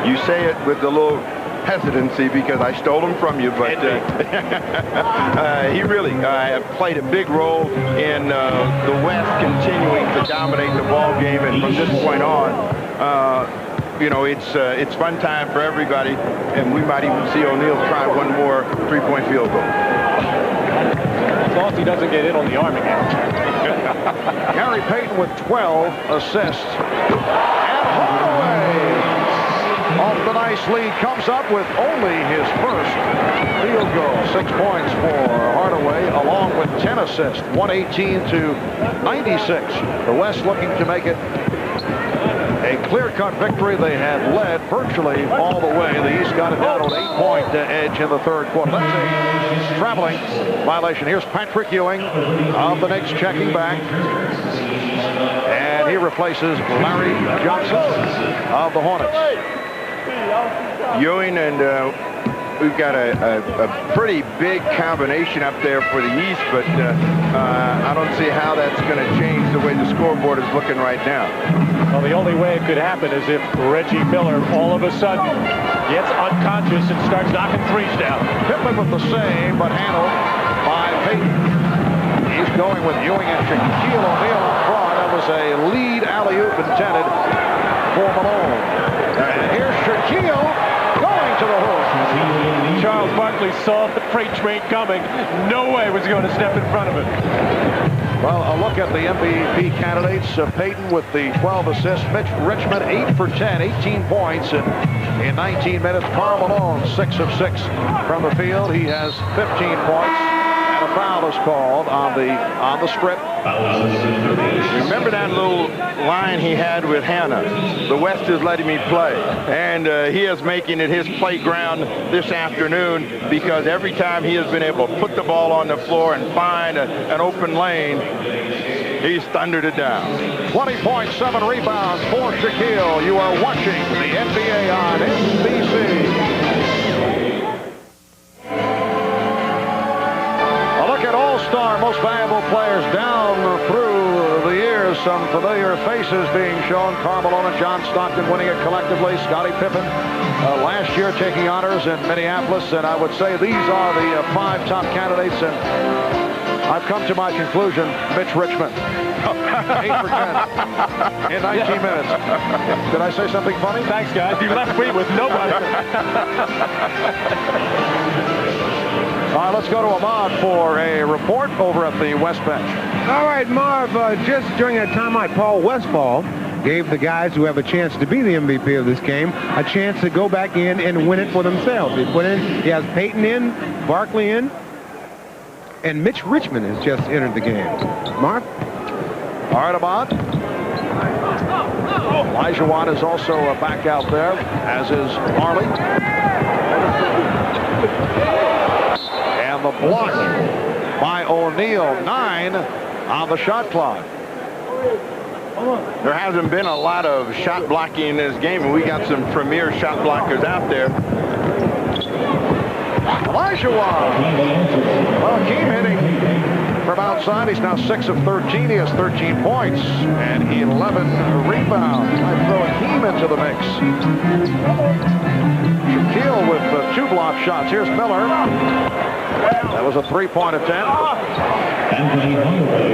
You say it with a little hesitancy because I stole him from you, but he really played a big role in the West continuing to dominate the ball game, and from this point on, you know, it's fun time for everybody, and we might even see O'Neal try one more three-point field goal. As long as he doesn't get in on the arm again. Gary Payton with 12 assists. And Hardaway, off the nice lead, comes up with only his first field goal. 6 points for Hardaway, along with 10 assists. 118-96. The West looking to make it a clear-cut victory. They had led virtually all the way. The East got it down to an 8-point edge in the third quarter. That's a traveling violation. Here's Patrick Ewing of the Knicks checking back. And he replaces Larry Johnson of the Hornets. Ewing, and we've got a pretty big combination up there for the East, but I don't see how that's going to change the way the scoreboard is looking right now. Well, the only way it could happen is if Reggie Miller all of a sudden gets unconscious and starts knocking threes down. Pippen with the same, but handled by Payton. He's going with Ewing and Shaquille O'Neal in front. That was a lead alley-oop intended for Malone. And here's Shaquille going to the hoop. Charles Barkley saw the freight train coming. No way was he going to step in front of it. Well, a look at the MVP candidates. Payton with the 12 assists. Mitch Richmond 8 for 10, 18 points in 19 minutes. Karl Malone 6 of 6 from the field. He has 15 points. And a foul is called on the strip. Remember that little line he had with Hannah? The West is letting me play. And he is making it his playground this afternoon, because every time he has been able to put the ball on the floor and find an open lane, he's thundered it down. 20 points, 7 rebounds for Shaquille. You are watching the NBA on NBC. All-Star Most Valuable Players down through the years. Some familiar faces being shown. Karl Malone and John Stockton winning it collectively. Scottie Pippen last year taking honors in Minneapolis. And I would say these are the 5 top candidates. And I've come to my conclusion, Mitch Richmond. 8 for 10 in 19 minutes. Did I say something funny? Thanks, guys. You left me with nobody. All right, let's go to Ahmad for a report over at the West bench. All right, Marv, just during that timeout, Paul Westphal gave the guys who have a chance to be the MVP of this game a chance to go back in and win it for themselves. He has Payton in, Barkley in, and Mitch Richmond has just entered the game. Marv? All right, Ahmad. Olajuwon is also back out there, as is Marley. And the block by O'Neal, 9 on the shot clock. There hasn't been a lot of shot blocking in this game, and we got some premier shot blockers out there. Olajuwon. Well, Akeem hitting from outside. He's now 6 of 13. He has 13 points and 11 rebounds. Might throw Hakeem into the mix. Shaquille with 2 block shots. Here's Miller. That was a 3-point attempt.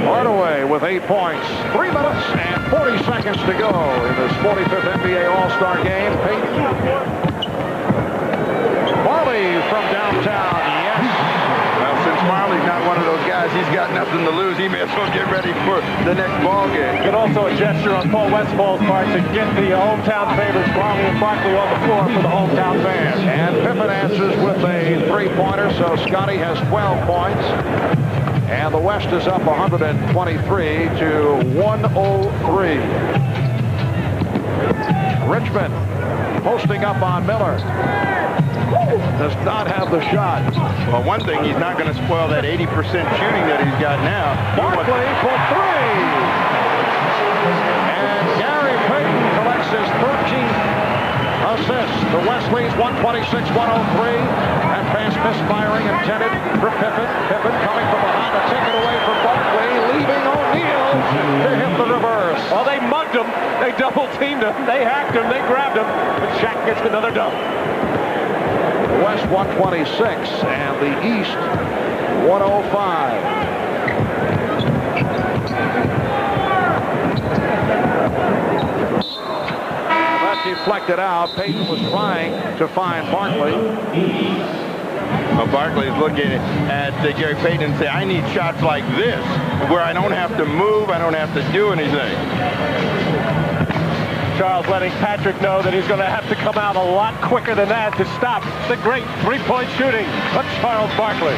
Hardaway with 8 points. 3 minutes and 40 seconds to go in this 45th NBA All-Star game. Payton. Marley from downtown. Yes. Well, since Marley's not one of those guys, he's got nothing to lose. He may as well get ready for the next ball game. And also a gesture on Paul Westfall's part to get the hometown favorites, Marley and Barkley, on the floor for the hometown fans. And Pippen answers with a 3-pointer, so Scotty has 12 points. And the West is up 123 to 103. Richmond posting up on Miller. Does not have the shot. Well, one thing, he's not going to spoil that 80% shooting that he's got now. Barkley for 3. And Gary Payton collects his 13th assist. The West leads 126-103. And pass misfiring intended for Pippen. Pippen coming from behind to take it away from Barkley, leaving O'Neal to hit the reverse. Well, they mugged him. They double-teamed him. They hacked him. They grabbed him. But Shaq gets another dunk. The West 126 and the East 105. That deflected out. Payton was trying to find Barkley. Well, Barkley is looking at Gary Payton and say, I need shots like this, where I don't have to move, I don't have to do anything. Charles letting Patrick know that he's going to have to come out a lot quicker than that to stop the great 3-point shooting of Charles Barkley.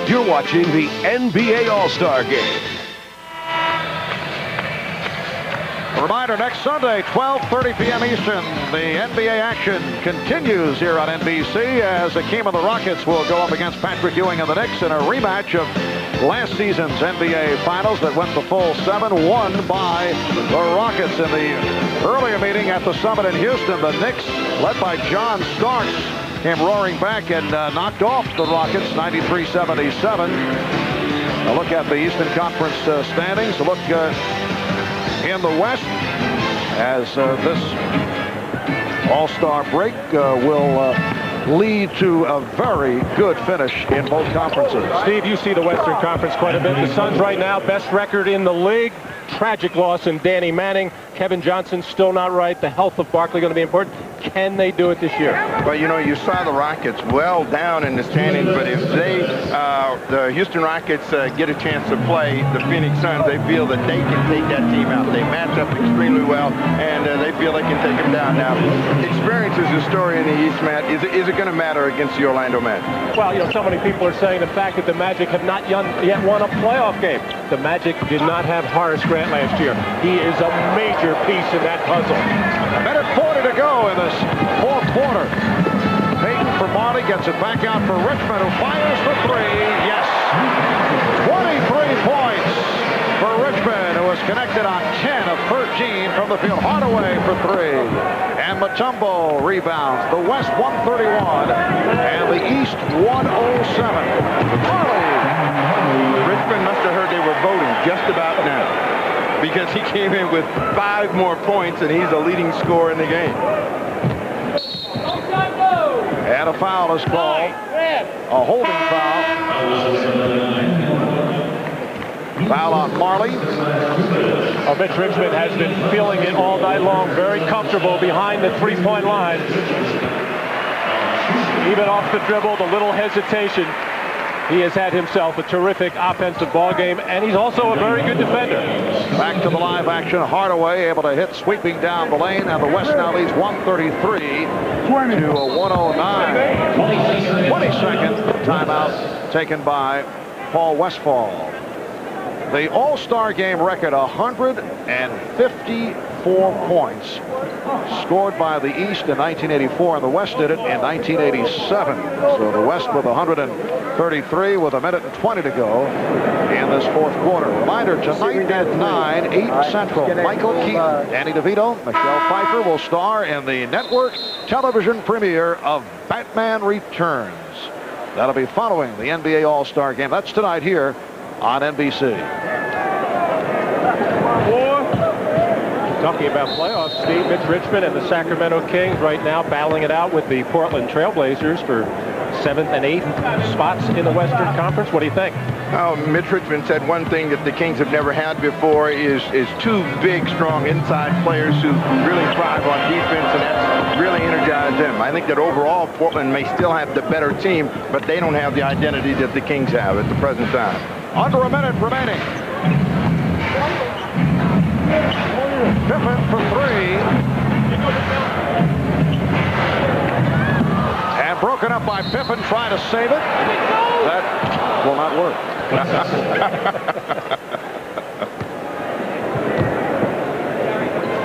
You're watching the NBA All-Star Game. Reminder, next Sunday, 12:30 p.m. Eastern, the NBA action continues here on NBC as Hakeem and the Rockets will go up against Patrick Ewing and the Knicks in a rematch of last season's NBA Finals that went the full 7, won by the Rockets. In the earlier meeting at the Summit in Houston, the Knicks, led by John Starks, came roaring back and knocked off the Rockets 93-77. A look at the Eastern Conference standings. A look in the West as this All-Star break will lead to a very good finish in both conferences. Steve, you see the Western Conference quite a bit. The Suns right now, best record in the league. Tragic loss in Danny Manning. Kevin Johnson still not right. The health of Barkley going to be important. Can they do it this year? Well, you know, you saw the Rockets well down in the standings, but if they, the Houston Rockets get a chance to play the Phoenix Suns, they feel that they can take that team out. They match up extremely well, and they feel they can take them down. Now, experience is the story in the East, Matt. Is it going to matter against the Orlando Magic? Well, you know, so many people are saying the fact that the Magic have not yet won a playoff game. The Magic did not have Horace Grant last year. He is a major piece in that puzzle. A minute 40 to go in this fourth quarter. Payton for Marley, gets it back out for Richmond, who fires for 3. Yes. 23 points for Richmond, who was connected on 10 of 13 from the field. Hardaway for 3. And Mutombo rebounds. The West 131 and the East 107. Marley. Richmond must have heard they were voting just about now, because he came in with 5 more points, and he's the leading scorer in the game. And a foul is called. A holding foul. Foul on Marley. Mitch Richmond has been feeling it all night long. Very comfortable behind the 3-point line. Even off the dribble, the little hesitation. He has had himself a terrific offensive ball game, and he's also a very good defender. Back to the live action. Hardaway able to hit sweeping down the lane, and the West now leads 133 to a 109. 22nd timeout taken by Paul Westphal. The All-Star Game record, 154 points scored by the East in 1984, and the West did it in 1987. So the West with 154 33 with 1:20 to go in this fourth quarter. Reminder, tonight at 9, 8 Central, Michael Keaton, Danny DeVito, Michelle Pfeiffer will star in the network television premiere of Batman Returns. That'll be following the NBA All-Star Game. That's tonight here on NBC. Talking about playoffs, Steve, Mitch Richmond and the Sacramento Kings right now battling it out with the Portland Trailblazers for 7th and 8th spots in the Western Conference. What do you think? Oh, Mitch Richmond said one thing that the Kings have never had before is two big, strong inside players who really thrive on defense, and that's really energized them. I think that overall Portland may still have the better team, but they don't have the identity that the Kings have at the present time. Under a minute remaining. Pippen for 3. And broken up by Pippen trying to save it. That will not work.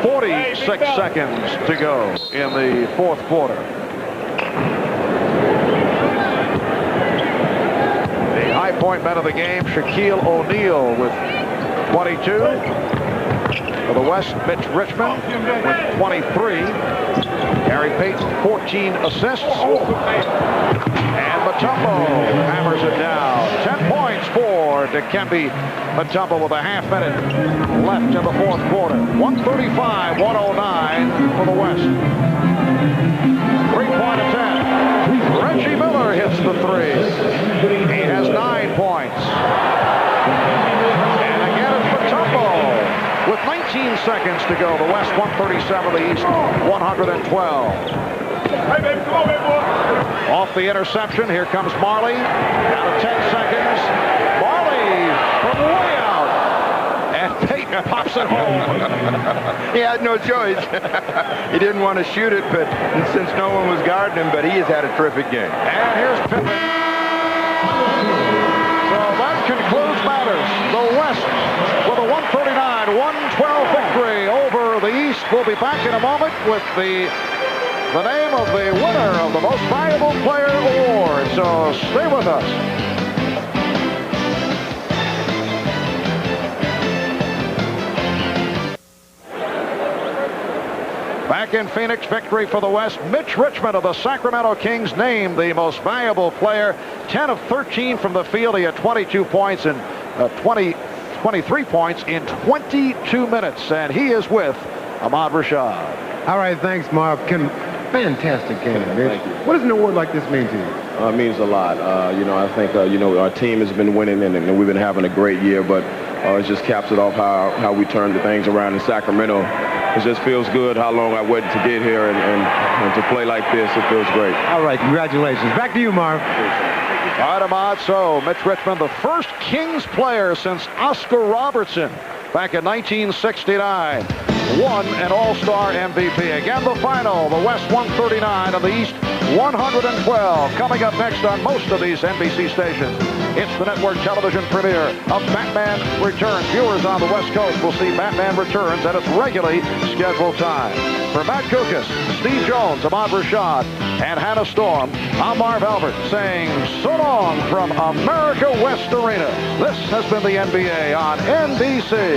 46 seconds to go in the fourth quarter. The high point man of the game, Shaquille O'Neal with 22. For the West, Mitch Richmond with 23. Gary Payton, 14 assists. And Mutombo hammers it down. 10 points for Dikembe Mutombo with a half minute left in the fourth quarter. 135-109 for the West. 3-point attempt. Reggie Miller hits the 3. He has 9 points. And again, it's Mutombo. With 19 seconds to go, the West 137, the East 112. Hey, baby, come on, baby, boy. Off the interception, here comes Marley. Down to 10 seconds. Marley from way out. And Payton pops it home. He had no choice. He didn't want to shoot it, but since no one was guarding him, but he has had a terrific game. And here's Pippen. So that concludes matters. The West with a 139-112 victory over the East. We'll be back in a moment with the name of the winner of the Most Valuable Player Award. So stay with us. Back in Phoenix, victory for the West. Mitch Richmond of the Sacramento Kings named the Most Valuable Player. 10 of 13 from the field. He had 22 points and 23 points in 22 minutes. And he is with Ahmad Rashad. All right, thanks, Marv. Fantastic game, Mitch. What does an award like this mean to you? It means a lot. You know, I think, you know, our team has been winning and we've been having a great year, but it just caps it off how we turned the things around in Sacramento. It just feels good how long I waited to get here and to play like this. It feels great. All right, congratulations. Back to you, Marv. All right, Ahmad. So Mitch Richmond, the first Kings player since Oscar Robertson back in 1969. Won an All-Star MVP. Again, the final, the West 139 and the East 112. Coming up next on most of these NBC stations, it's the network television premiere of Batman Returns. Viewers on the West Coast will see Batman Returns at its regularly scheduled time. For Matt Kukas, Steve Jones, Ahmad Rashad, and Hannah Storm, I'm Marv Albert saying so long from America West Arena. This has been the NBA on NBC.